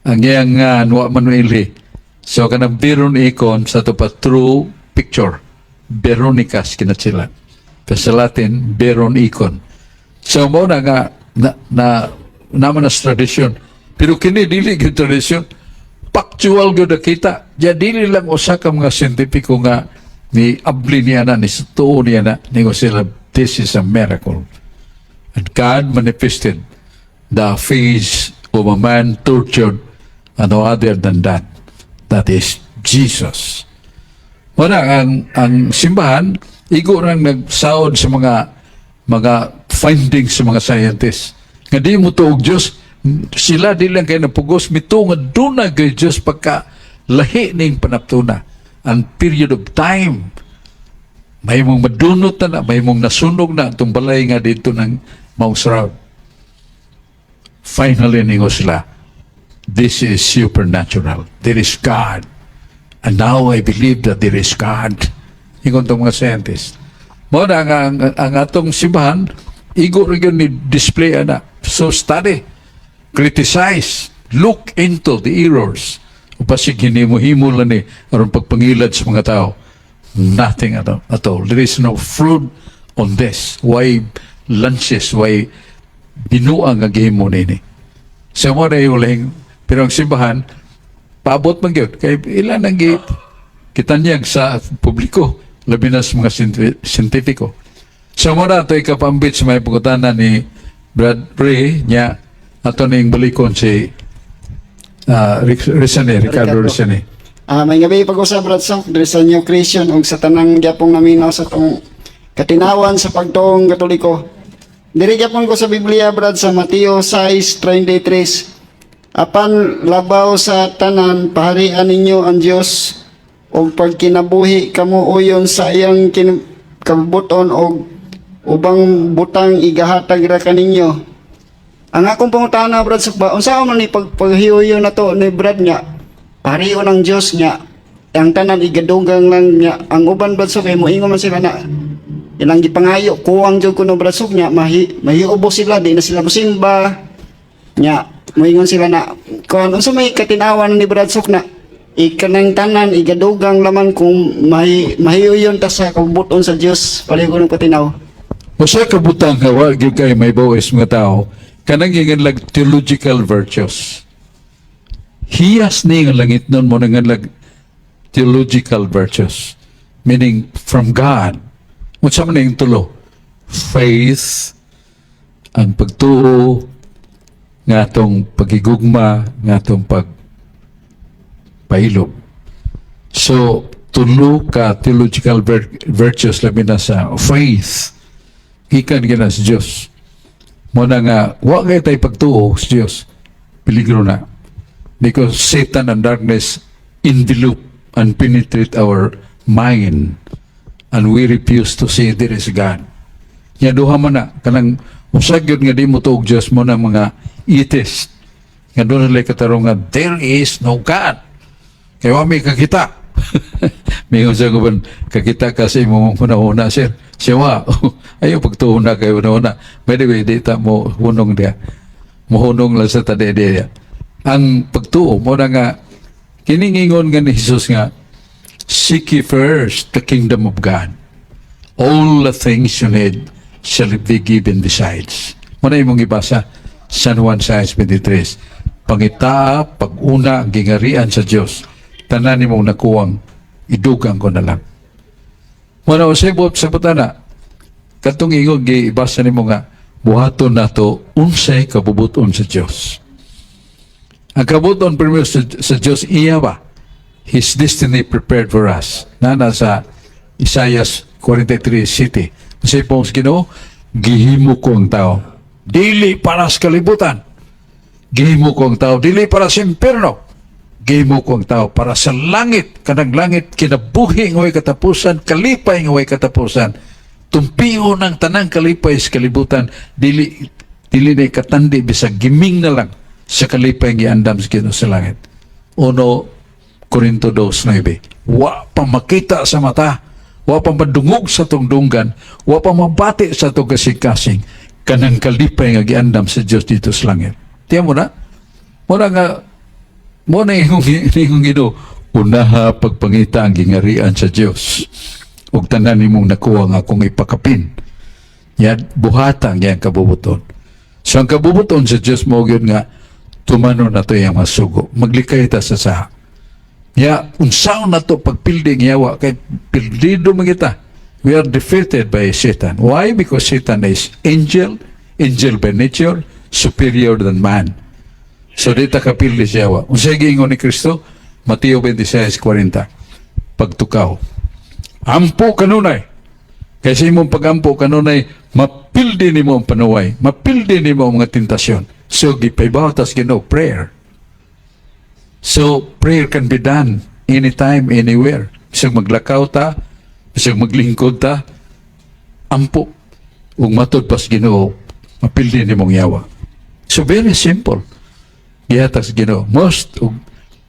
Ang iyang Nuwa Manueli. So, kanang Veron Icon sa ito pa true picture. Veronicas kinatsila. Pero sa Latin, Veron Icon. So, mo na nga naman as tradisyon. Pero kini dili gyud tradisyon. Factual gyud kita. Ya dili lang usa ka mga scientifico nga ni abli niya na, ni tuo niya na, ni sila, this is a miracle. And God manifested the face of a man tortured and no other than that. That is Jesus. Wala, ang simbahan, igo nang nagsaod sa mga findings sa mga scientists. Nga di mo tuog Diyos, sila di lang kayo napugos, mito nga doon na kayo Diyos pagka lahi na yung panaptuna. Ang period of time, may mong madunot na, may mong nasunog na, itong balay nga dito ng Mount Shroud. Finally, ningo sila, this is supernatural. There is God. And now I believe that there is God. Ingon itong mga scientists. Muna, ang atong simbahan, igo rin yun ni-display na. So study, criticize, look into the errors. O pasig hinimo-himo lang ni aron pagpangilad sa mga tao. Nothing at all. There is no fruit on this. Why lunches? Why binuang nga game mo nini? So mo na uling, pero ang simbahan, paabot man yun. Kaya ilan ang kitanyag sa publiko, labi na sa mga scientifico. So mo na ito ikapambit sa may pagkutanan ni Brad Ray niya, ato na yung balikon si Ricardo Risane. May gabi pag-usap Brad Sok diri sa New Christian ug sa tanang gyapong naminaw sa tong katinawan sa pagtuong Katoliko. Diri gyapon ko sa Biblia Brad sa Mateo 6:33. Apan labaw sa tanan paharian ninyo ang Dios ug pagkinabuhi kamo uyon sa iyang kabubuton og ubang butang igahatag ra kaninyo. Ang akong pangutana Brad Sok ba unsa man ni paghiuyo na to ni Brad nya? Pariyo ng Diyos niya, ang tanan igadugang lang niya, ang uban Bradsok, moingon man sila na, ilang gipangayo, kuwang dyan kuno Bradsok niya, mahiubo sila, di na sila musimba, niya, moingon sila na, kung unsa may katinawan ni Bradsok na, ikanang tanan, igadugang laman kung mahiuyon ta sa kabubuton sa Diyos, paligo ng patinaw. Usa ka butang nga wa gyud kay may bawis mga tao kanang lag theological virtues. Hiyas ni nga langit nun mo nga lag theological virtues, meaning from God. Unsa man yung tulo? Faith, ang pagtuo, nga atong pagigugma, nga atong pagpahilog. So, tulo ka theological virtues labi na sa faith. Ikan gina sa Diyos. Muna nga, wa kay tayo pagtuo sa Diyos. Peligro na. Because Satan and darkness envelop and penetrate our mind. And we refuse to say there is God. Nya duha man na, kanang usag yun nga di mo tuog Diyos mo na mga atheist. Nga doon nila katarungan, there is no God. Kaya wa may kakita. May usag ko ba, kakita kasi mo una-una, sir. Siya wa, ayaw pagtuon na kayo una-una. By the way, di ta mo hunong dia. Mohunong lang sa tade dia. Ang pagtuo mo na nga, kiningingon nga ni Jesus nga, seek ye first the kingdom of God. All the things you need shall be given besides. Muna yung mong ibasa, San Juan 6:23. Pangita, pag-una, ang gingarian sa Diyos, tanan mong nakuwang, idugang ko na lang. Muna o sabot sa patana, katong ingog, ibasa ni mo nga, buhaton na to, unsay kabubuton sa Diyos. Ang kabubuton primero sa Diyos, iya ba? His destiny prepared for us. Nana sa Isaiah 43 city. Kasi pong Ginoo, gihimo ko ang tao. Dili para sa kalibutan. Gihimo ko ang tao. Dili para sa impyerno. Gihimo ko ang tao para sa langit. Kanang langit, kinabuhi ng way katapusan, kalipay ng way katapusan. Tumpiho ng tanang kalipay sa kalibutan. Dili na katandi, bisag giming na lang sa kalipay ng iandam sa Ginoo sa langit. 1 Corinto 2:9. Wa pa makita sa mata, wa pa madungog sa tungdunggan, wa pa mabati sa tong kasing-kasing, kanang kalipay nga giandam sa Dios dito sa langit. Tiyan mo na? Muna nga, muna yung Ginoo, unaha pagpangita ang gingarian sa Dios. Ug tanan nimong nakuha nga akong ipakapin. Yan, buhatang yan kabubuton. So ang kabubuton sa Dios mo yun nga, tumano na to yung masugo. Maglikay ta sa saha. Ya, unsaon na to pagpilding yawa kay pildido man kita. We are defeated by Satan. Why? Because Satan is angel by nature, superior than man. So dita kapildi siya yawa. Unsay giingon ni Kristo? Mateo 26:40. Pagtukaw. Ampo kanunay. Kasi imong pagampo kanunay, mapildi nimo ang panuway, mapildi nimo ang mga tentasyon. So gipaybaw tas Ginoo prayer. So, prayer can be done anytime, anywhere. Bisag maglakaw ta, bisag maglingkod ta, ampo. Ug matod pas Ginoo, mapildi nimong yawa. So, very simple. Gihatag sa Ginoo. Most, ug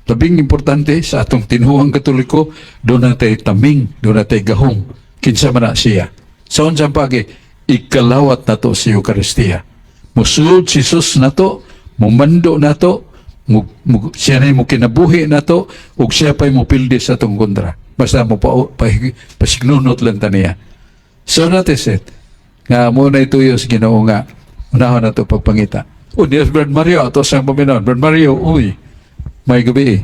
labing importante sa atong tinuhang Katoliko, doon natay taming, doon natay gahong. Kinsa man na siya. Sa unsang pagi, ikalawat na to sa Eucharistia. Musulod si Jesus na to, mumando na to, siya na mo kinabuhi na to ug siya pa mo pildi sa tong kontra. Basta mo pasignunot lang taniya. So that is it. Nga muna ituyo sa Ginoo nga unahon na to pagpangita. O, Dios Brad Mario, ato sa paminon. Brad Mario, uy, may gabi.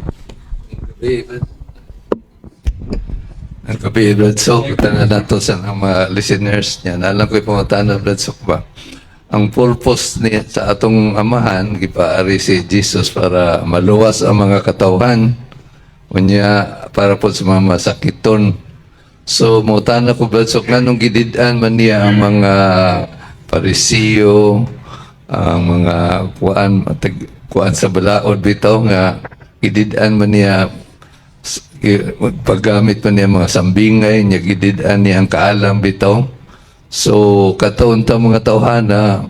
Ang gabi, Brad Sok, tangan nato sa mga listeners niya. Alam ko'y pumatana, Brad Sok ba? Ang purpose niya sa atong amahan, gipaari si Jesus para maluwas ang mga katawhan. Unya, para po sa mga masakiton. So, mutana ko, Brad Sok, nga nung gididan man niya ang mga parisiyo, ang mga kuan sa balaod bitaw nga gididan man niya paggamit pa niya mga sambingay niya gididan niya ang kaalam bitaw. So kataon ta mga tawhana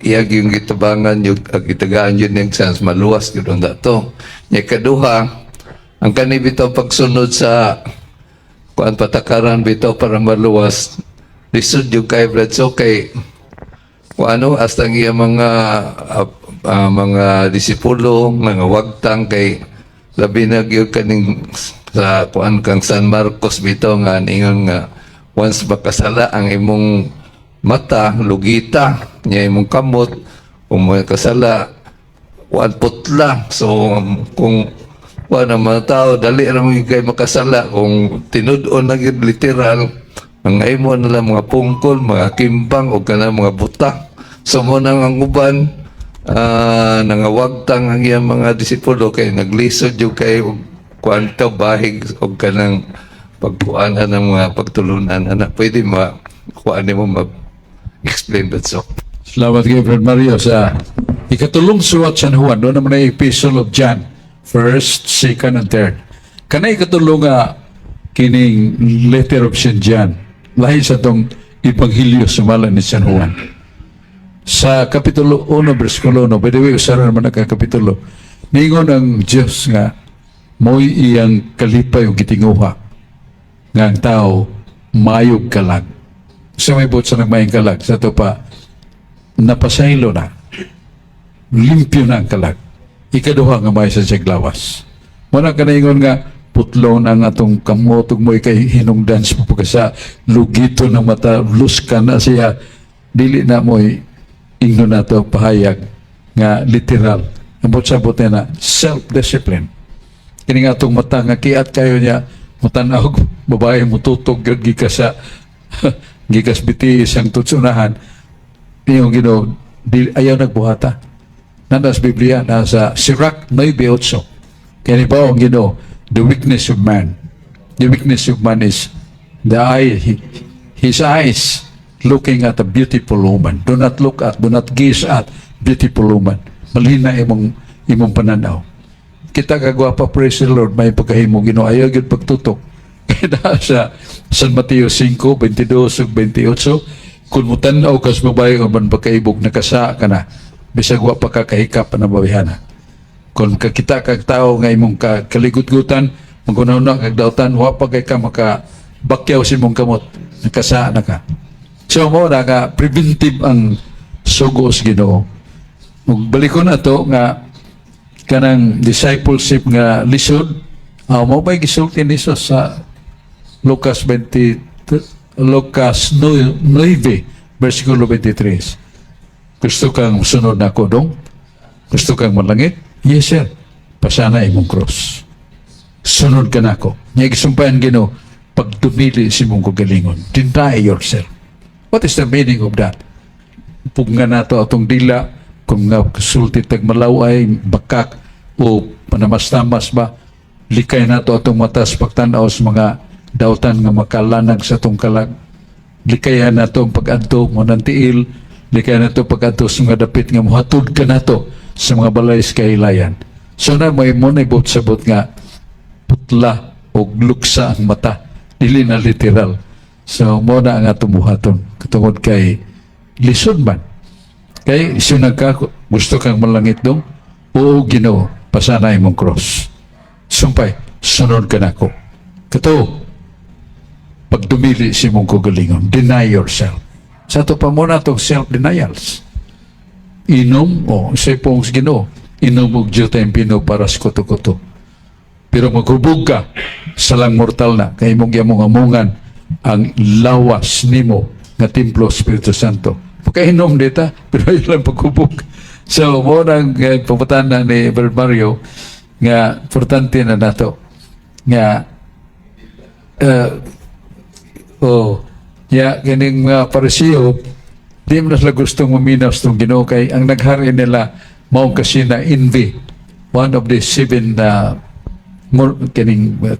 iyag yung gitabangan yung gitagaan yun yung sense maluwas yun dato niya kaduha ang kani bitaw pagsunod sa kuan patakaran bitaw para maluwas lisod yung kay Brad so kay kung ano hasta ang iya mga disipulo mga wagtang kay labi na gyud kaning sa kuan kang San Marcos bitaw nga ningon nga once makasala ang imong mata lugita nya imong kamot kung may kasala kuan putla so kung kuan ang mga tao dali ra mo kay makasala kung tinud-on na gyud literal mga imo na lang mga pungkol mga kimbang o kana mga buta so mo nang ang uban nangawagtang ang iyang mga disipulo kay naglisod yung kay kwanto bahig o kanang pagkuanan ng mga pagtulunan anak pwede kuan mo ma-explain that so Salamat kay Brad Mario sa ikatulong suwat San Juan. Doon naman ang Epistle of John. First, second, and third. Kana ikatulong nga kining letter of St. John. Lahi sa tong Ebanghelyo sumala ni San Juan. Sa Kapitulo 1, versikulo 1, by the way, usara naman ang kapitulo, ningon ang Diyos nga mo'y iyang kalipay o gitinguha nga ang tao mayog kalag. Sa may bot sa nagmayang kalag, sa ito pa, napasaylo na, limpyo na ang kalag. Ikaduha nga may sa siglawas. Muna ka na ingon nga, putlon ang atong kamotog mo kay hinungdan sa pagkasa lugito ng mata, lus ka na siya, dili na mo'y ingno na ito pahayag nga literal. Ang sabot na self-discipline. Kini nga itong mata nga kiat kayo niya, matanaw, babae mo tutog, gikas sa gikas biti isang tutsunahan, yung ayaw nagbuhata. Nasa Biblia, nasa Sirach 9:8. Kaya ba ang the weakness of man. The weakness of man is the eye, his eyes looking at a beautiful woman. Do not look at, do not gaze at beautiful woman. Malhina imong pananaw. Kita kagwapa, praise the Lord, may pagkahimo Ginoo. Ayaw yun pagtutok. Kaya sa San Mateo 5:22 ug 28, kung mo tanaw kas babae o man pagkaibog nakasa ka na, bisag wa pa kakahikap na babihana. Kung kakita kag tao nga imong kaligutgutan, magunahuna kag dautan, wa pa kay ka makabakyaw si mong kamot, nakasa na ka. So mo na nga preventive ang sugos Ginoo. Magbalik ko na to nga kanang discipleship nga lisod, mo ba'y gisulti ni Jesus sa Lucas 9, versikulo 23. Gusto kang sunod na ko dong? Gusto kang malangit? Yes, sir. Pasana imong cross. Sunod ka na ko. Niya gisumpayan Ginoo, pagdumili si mong kagalingon. Deny yourself. What is the meaning of that? Pugnga na to atong dila, kung nga sulti tagmalaway, bakak, o panamas-tamas ba, likay na to atong matas pagtanaw sa mga dautan nga makalanag sa atong kalag. Likayan na to ang pag-adto mo ng tiil, likayan na to pag-adto sa mga dapit nga muhatod ka na to sa mga balay sa kahilayan. So na may mo na ibot-sabot nga putla o luksa ang mata, dili na literal. So mo na ang atong buhaton katungod kay lisod man. Kay sunag ka, gusto kang malangit dong? Oo, Ginoo, pasana imong cross. Sumpay, sunod ka na ko. Kato, pagdumili si mong kagalingon, deny yourself. Sa ito pa muna itong self-denials. Inom, sa pong Ginoo, inubog Diyo tayong pino para sa kuto-kuto. Pero maghubog ka sa lang mortal na, kay mong amungan ang lawas nimo nga templo Espiritu Santo. Pagkainom dita, pero yun lang paghubog. So, mo nang pupuntahan na ni Brad Mario nga importante na nato nga kining mga Parisiyo di mo na sila gustong maminaw sa Ginoo kay ang naghari nila mao kasi na envy, one of the 7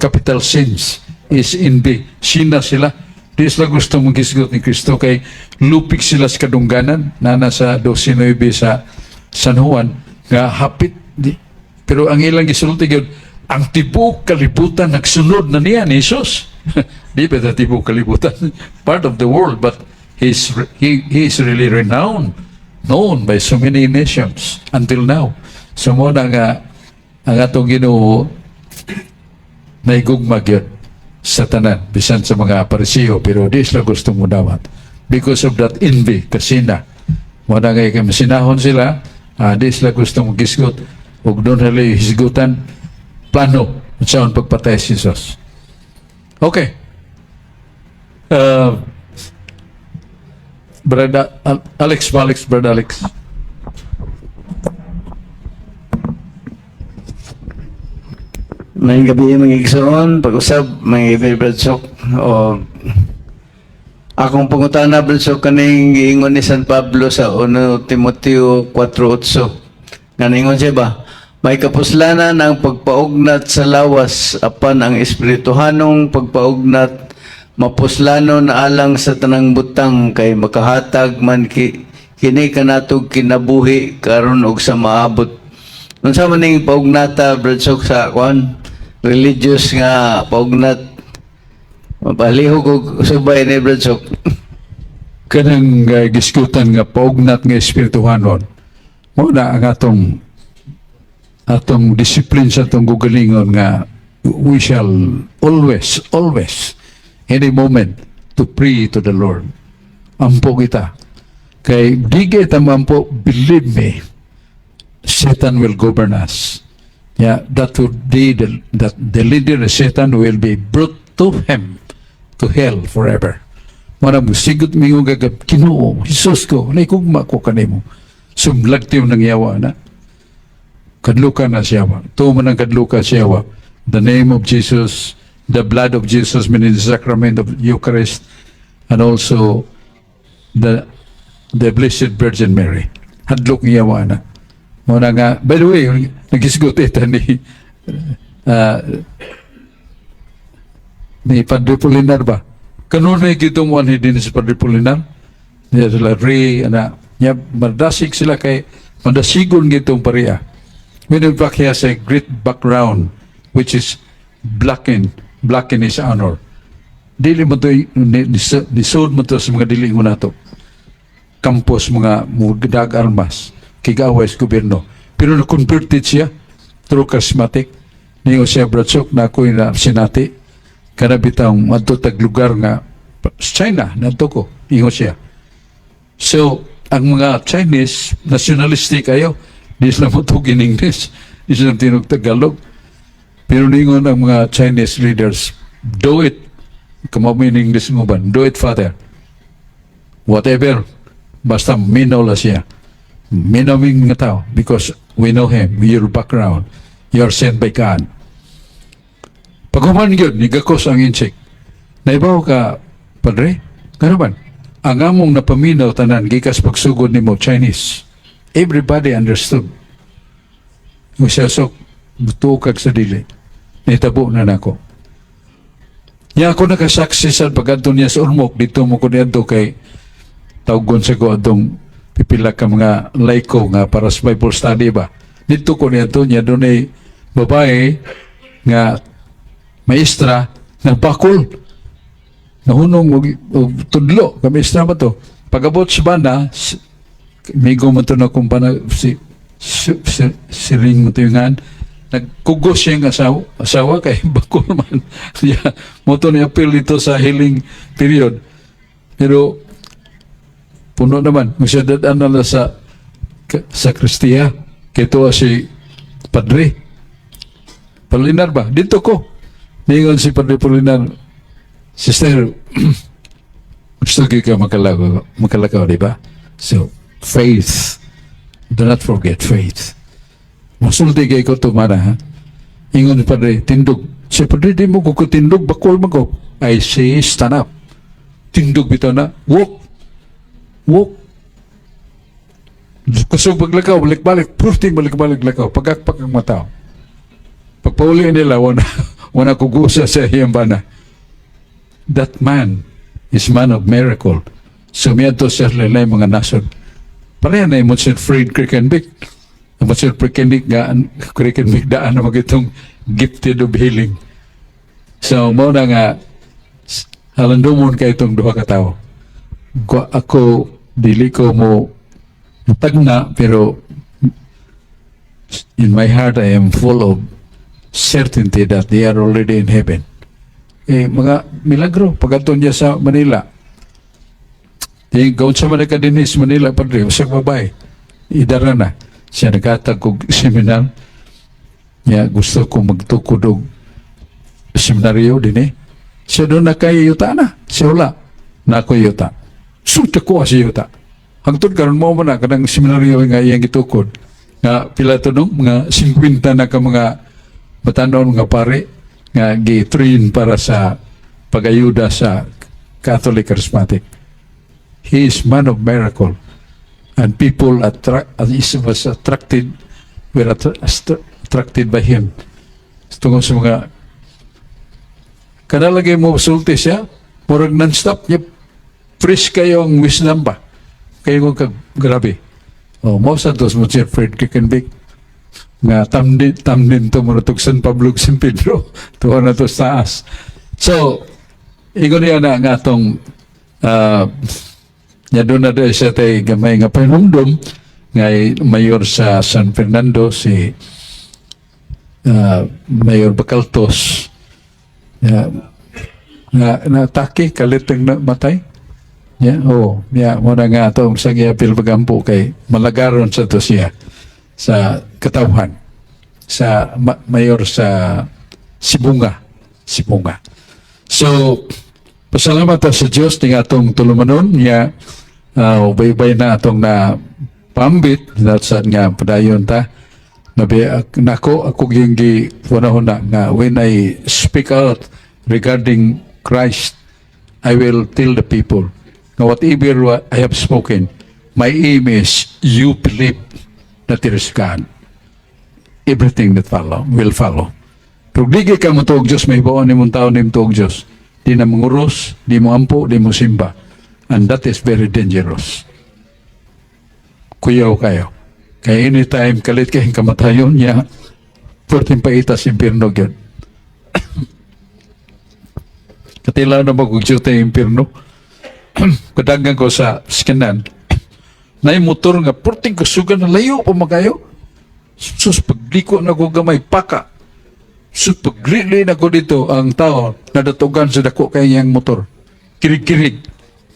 capital sins is envy. Sina sila di sila gusto maghisgot ni Kristo kay lupik sila sa kadungganan na nasa 12:9 sa San Juan nga hapit pero ang ilang gisulti gyud ang tibok kalibutan nagsunod na niya ni Jesus. Di ba tibok kalibutan? Part of the world, but he is really renowned, known by so many nations until now. So mo na nga ang atong Ginoo naigugma gyud sa tanan bisan sa mga Parisiyo pero di sila gustong mudawat because of that envy kasina. Mo na nga kay masinahon sila, di sila gustong magisgot ug doon nila hisgutan plano sa pagpatay si Jesus. Okay. Brother Alex. May gabi mga igsoon, pag-usab, mga Bradshaw, o akong pangutana, Bradshaw, kaning giingon ni San Pablo sa 1 Timoteo 4:8. Nganingon siya ba? May kapuslanan ang pagpaugnat sa lawas, apan ang espirituhanong pagpaugnat, mapuslano na alang sa tanang butang, kay makahatag man kini kanatog kinabuhi, karon og sa maabot. Unsa man ning paugnata, Bradshaw, sa kwan? Religious nga paugnat, mapalihog og subay ni Bradshaw. Kanang giskutan nga paugnat nga espirituhanon mo na ang atong discipline sa atong gugalingon nga we shall always any moment to pray to the Lord. Ampo kita kay di kita mampo, believe me, Satan will govern us. Yeah, that would be that the leader of Satan will be brought to him to hell forever. Mara mo sigot mi yung gagab Ginoo, Jesus ko, naikugma ko kanimo. Sumlagtiw ng yawa na. Kadluka na siya. Tuman ang kadluka siya. The name of Jesus, the blood of Jesus, meaning the sacrament of Eucharist, and also the Blessed Virgin Mary. Hadlok ng yawa na. Muna nga, by the way, nagisgot ito ni Padre Polinar ba? Kanunay gitong din si Padre Polinar. Niya sila niya madasig sila kay madasigon gitong pareha. When in fact he has a great background which is black in his honor. Dili mo to nisod mo to sa mga dili mo nato. Campus mga mudag armas kigaway sa gobyerno. Pero na-converted siya through charismatic. Niyo siya Bradshaw na ako'y na sinati. Karabitang matutag lugar nga China, nanto ko. Niyo siya. So, ang mga Chinese, nationalistic kayo, di sila mutog in English, di sila tinog Tagalog. Pero ningon ang mga Chinese leaders, do it. Kamamo in English mo ba? Do it, Father. Whatever. Basta minaw la siya. Minawing nga tao because we know him, your background, you're sent by God. Paghuman yun, nigakos ang insik. Naibaw ka, Padre? Ano man? Ang among napaminaw tanan, gikas pagsugod ni mo, Chinese. Everybody understood. Usasok, butukag sa dili. Naitabo na nako. Niya ako nakasaksi sa pag-adto niya sa Ormoc, dito mo ko niya kay tawgon sa ko atong pipila ka mga laiko nga para sa Bible study ba. Dito ko niya doon ay babae nga maestra na bakol. Nahunong og tudlo ka maestra ba to. Pag-abot sa banda, may gumanto na kumpana si Ring mo to yung nagkugos siyang asawa kay bakol man. Mo to ni appeal dito sa healing period. Pero puno naman. Masyadad na sa Kristiya. Kito si Padre Polinar ba? Dito ko. Ningon si Padre Polinar, Sister, gusto ka makalakaw, di ba? So, faith. Do not forget faith. Masulti kay ko tumana, ha? Ingon ni Padre, tindog. Si Padre, di mo ko tindog, bakol mo ko. I say, stand up. Tindog bitaw na, walk. Walk. Kusog paglakaw, balik-balik. Purting balik-balik lakaw. Pagakpak ang mata. Pagpauli nila, wana kugusa sa iyang bana. That man is man of miracle. Sumiyado sa lalay mga nasod. Pareha na yung Monsignor Fred Krickenbeck. Ang Monsignor Krickenbeck daan na magitong gifted of healing. So, mo na nga, halandumon ka itong duha ka tao. Ako, dili ko mo tagna, pero in my heart, I am full of certainty that they are already in heaven. Mga milagro, pagkaton niya sa Manila. Gawin sa Manila Dinis, Manila, Padre, usang babae. Idara na. Siya nagkatag kong seminar. Niya, gusto ko magtukod og seminaryo din Siya doon na kay yuta na. Siya wala. Na ako yuta. Sunta ko si yuta. Hangtod karon mo na kanang seminaryo nga iyang gitukod. Nga pila to nung mga 50 na ka mga batanon mga pare nga gi-train para sa pag-ayuda sa Catholic Charismatic. He is man of miracle, and people was attracted, were attracted by him. Tungkol sa mga kanalagay mo sulti siya, murag non-stop niya, fresh kayo ang wisdom ba? Kayo kong grabe. Mo sa dos mo siya Fred Krickenbeck nga tamdin to manutog San Pablo San Pedro tuwa na to sa taas. So igon niya na nga atong niya doon na doon siya tayo gamay nga panumdum nga mayor sa San Fernando si Mayor Bacaltos na atake kalitang na matay. Muna nga itong sa giyapil pagampo kay malagaron sa to siya sa katawhan sa mayor sa Sibunga. So, pasalamat sa Diyos ng atong tulumanon niya ubay-ubay na atong na pambit sa nga padayon ta nako ako yung gipunahon na when I speak out regarding Christ, I will tell the people now whatever I have spoken, my aim is you believe that there is God. Everything that will follow. Pero di ka mo tuog Diyos, may bawaan ni mong tao ni mong tuog Diyos. Di na manguros, di mo ampo, di mo simba. And that is very dangerous. Kuyaw kayo. Kaya anytime kalit kayong kamatayon niya, pwedeng paitas impirno yun. Katila na mag-ugyot yung impirno. Kadanggan ko sa skinan. Na yung motor nga, pwedeng kasugan na layo pa magayo. Sus, pagliko na ko gamay, paka. Sus, pagrili na ko dito ang tao na datugan sa dako kanyang motor. Kirig-kirig.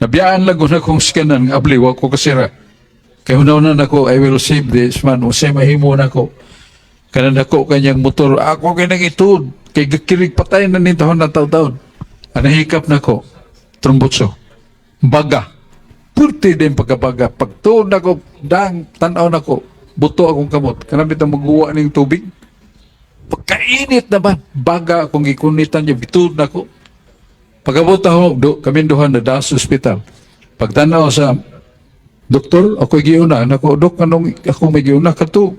Nabiyaan lang ko na kong skinan nga abli, wag ko kasira. Kaya una na ko, I will save this man. O say mahimo na ko. Kanan ako kanyang motor. Ako kay nangitod. Kay gakirig patay na nito na taon-taon. Anahikap na ko. Trombotso. Baga. Purti din pagkabaga. Pagtuon na ko, dang tanaw na ko. Buto akong kamot. Kanang bitang magguwa ng tubig. Pagkainit naman. Baga akong gikunitan niya. Bitud na ko. Pagkabot ako, kami duhan na dahil sa ospital. Pagtanaw sa doktor, ako giuna. Nako, dok, anong ako may giuna? Kato,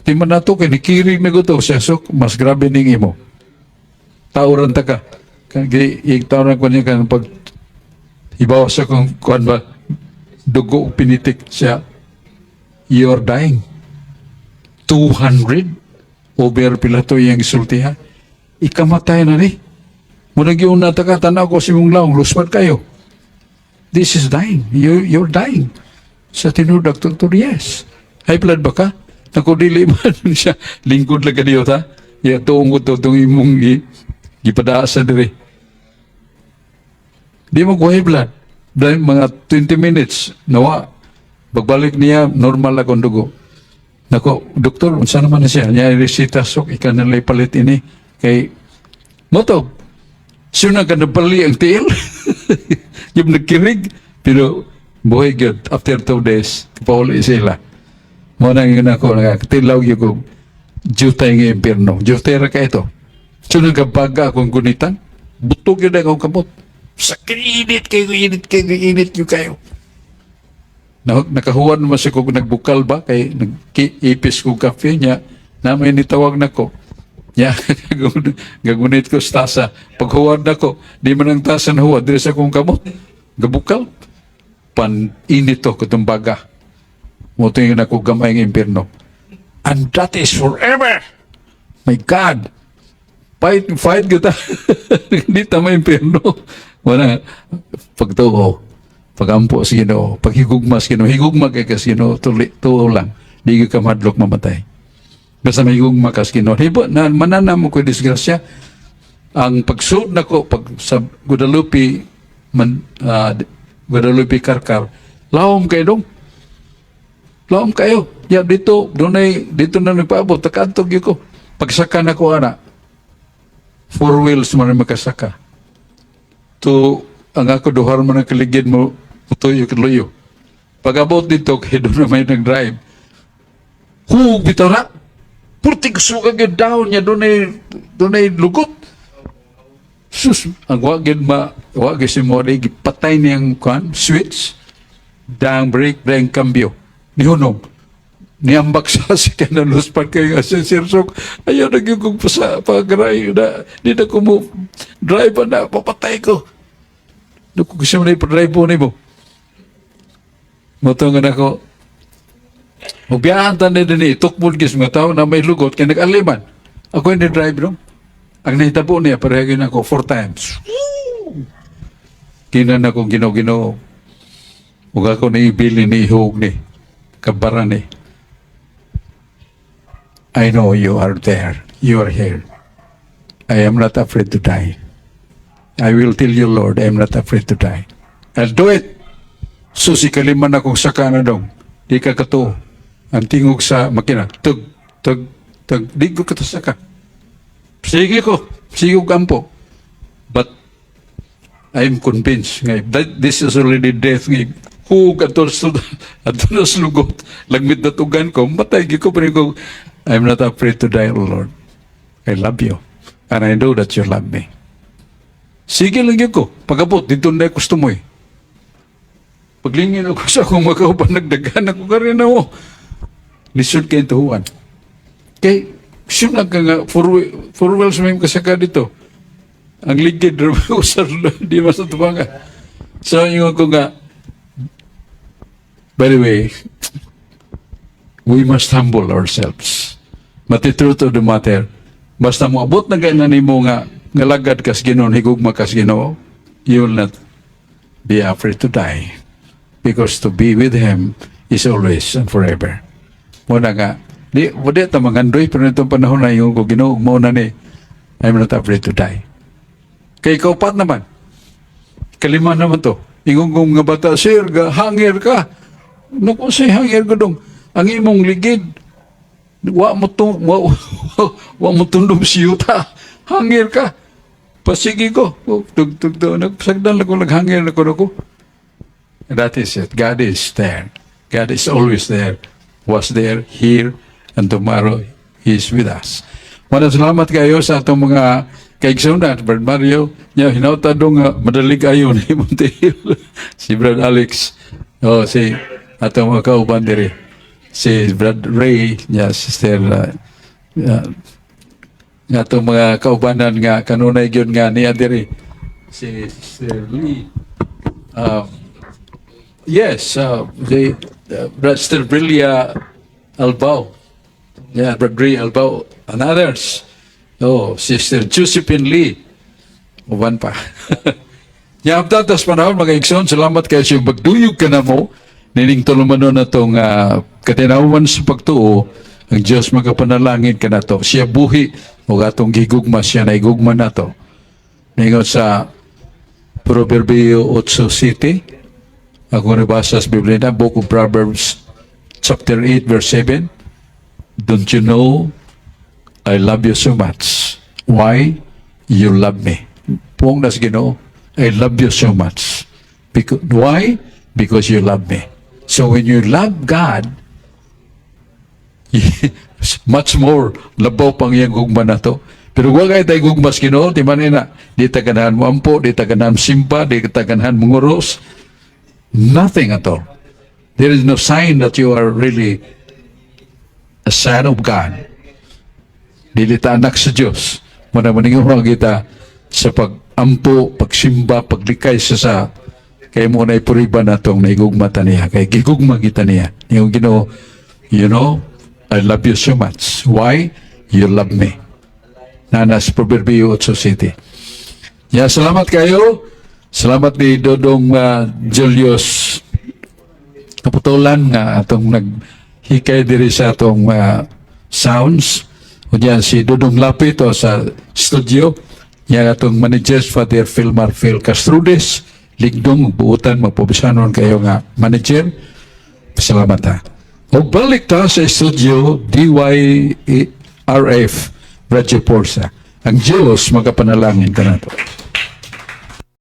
di man na to, kaya nikirig na ko to. Siya, so, mas grabe ning imo. Tauran ta ka. Tauran ko niya ka, pag ibawa sa kung kuhan ba, dugo pinitik siya, you're dying. 200 over pila to yung isultihan. Ikamatay na ni. Muna giuna ta ka, tanaw ko si mong laong, luspat kayo. This is dying. You're dying. Sa tinuod doktor, yes. High blood ba ka? Nakudili man siya. Lingkod lang ka diyo ta. Tuong ko to, itong imong gipadaasan dire. Di mo ko high blood. Dahil mga 20 minutes, nawa. Pagbalik niya, normal akong dugo. Nako, doktor, unsa naman na siya? Nya resita sok ikan nalay palit ini kay moto. Siya na ka nabali ang tiil. Yung nagkirig. Pero buhay good. After 2 days, kapauli sila. Mo nang yun ako, nakatilaw yung ko, jutay ng impirno. Jutay ra ka ito. Siya nagkabaga akong gunitan. Butog yun akong kamot. Sa init kayo, init yung kayo. Nakahuwan naman siya kung nagbukal ba, kay nag-ipis ko kape niya, namin nitawag na ko. Nya, gagunit ko sa tasa. Paghuwad na ko, di man ang tasa na huwad, dili sa kong kamot. Gabukal. Pan-init to, kutumbaga. Muto yung ako gamay ng impirno. And that is forever. My God. Fight kita. Hindi tama impirno. Wala. Pagtuo. Pagampo sa Ginoo. Paghigugma sa Ginoo. Higugma kay ka sa Ginoo. Tuo lang. Di ka madlok mamatay. Basta may higugma ka sa Ginoo. Hibo, mananam mo ko disgrasya. Ang pagsuod na ko, sa Guadalupe, Guadalupe Karkar, lawom kayo dong. Lawom kayo. Ya, dito na nagpaabot. Takantog yun ko. Pagsaka na ko, 4 wheels mo na makasaka. Ang ako duhar mo ng kaligid mo, tuyo kaluyo. Pag-abot dito, kaya doon na may nag-drive. Hug, bitaw na. Purtig suka yun down niya, doon ay lugot. Sus, ang wagin si Mori, patay niyang switch, dang brake, dang cambio. Nihunog. Niambak sa siya na luspan kayo nga si Sir Sok. Ayaw nagigong pa sa pag-drive na, di na ko mo drive na, papatay ko. Naku, gusto mo na ipa-drive po ni mo. Matungan ako, magbiyahan na din itukmul kis mga tao na may lugot, kaya nag-aliman. Ako yung drive no? Ang nahitabo niya, parehagin ako 4 times. Kinan ako ginaw-ginaw. Huwag ako na ibili ni ihog ni, kabara ni. I know you are there. You are here. I am not afraid to die. I will tell you, Lord, I am not afraid to die. I'll do it. Susikaliman akong saka na dong. Di ka kato. Ang tingog sa makina. Tug. Di ko katasaka. Sige ko. Sige ko gampo. But I am convinced that this is already death ngayon. Hug ato na slugot. Lagmit na tugan ko. Matay ko pa rin ko. I'm not afraid to die, O Lord. I love you. And I know that you love me. Sige lang yun ko. Pagabot, dito na gusto mo eh. Paglingin ako sa akong makaupan, nagdagan ako ka rin ako. Lisod kayo tuhuan. Kay, siya lang ka nga, four wheels may kasaka dito. Ang ligid, usar, di masatupang ka. So, yung ako nga, by the way, we must humble ourselves. But the truth of the matter, basta mo abot na ganyan mo nga lagad kas Ginoo, higugma kas Ginoo, you will not be afraid to die. Because to be with Him is always and forever. Muna nga, di ta mangandoy, pero itong panahon na yung Ginoo, muna ni, I'm not afraid to die. Kay kaupat naman, kalima naman to, ingong nga bata, sir, hangir ka. Naku, say hangir ko dong. Ang imong ligid, wa mo tundom siyuta. Hangir ka. Pasigi ko. Nagsagdan lang ko, naghangir na ko. That is it. God is there. God is always there. Was there, here, and tomorrow, He is with us. Salamat kayo sa atong mga kaigsunan. Brad Mario, hinautadong madalig kayo ni Montehil. Si Brad Alex. Si atong mga kauban diri. Si Brad Ray, Sister, itong mga kaubanan nga, kanunay yun nga niya diri. Si Sister Lee. Sister Brilia Albao. Brad Ray Albao and others. Sister Josephine Lee. Uban pa. Tapos panahon, mga ikson, salamat kayo siya magduyog ka na mo. Nining tulumanon na itong katinawan sa pagtuo, ang Diyos magapanalangin ka na to. Siya buhi, o atong gigugma, siya na igugma na to. Ningon sa Proverbio 8:7, ako nabasa sa Biblia na, Book of Proverbs, chapter 8, verse 7, don't you know I love you so much? Why? You love me. Puong nas Ginoo, I love you so much. Why? Because you love me. So when you love God, much more labaw pang iyang gugma na to. Pero wag ay tayo gugmas Ginoo, di man na, di taganahan mo ampo, di taganahan simpa, di taganahan munguros. Nothing at all. There is no sign that you are really a son of God. Dili ta anak sa Diyos. Muna-maningawa kita sa pag-ampo, pagsimba, paglikay sa kay mo na ipuriba na itong naigugmata niya. Kay gigugma kita niya. Yung Ginoo, you know, I love you so much. Why? You love me. Nanas Proverbio 8 City. Ya, salamat kayo. Salamat ni Dodong Julius Kaputulan nga atong naghikay diri sa atong sounds. O diyan si Dodong Lapit o sa studio. Yan atong managers Father Philmar Phil Castrudes. Ligdong buutan magpubisanon kayo nga manager. Salamat ha. O balik ta sa studio DYRF Radyo Porsa. Ang Diyos magapanalangin ka na to.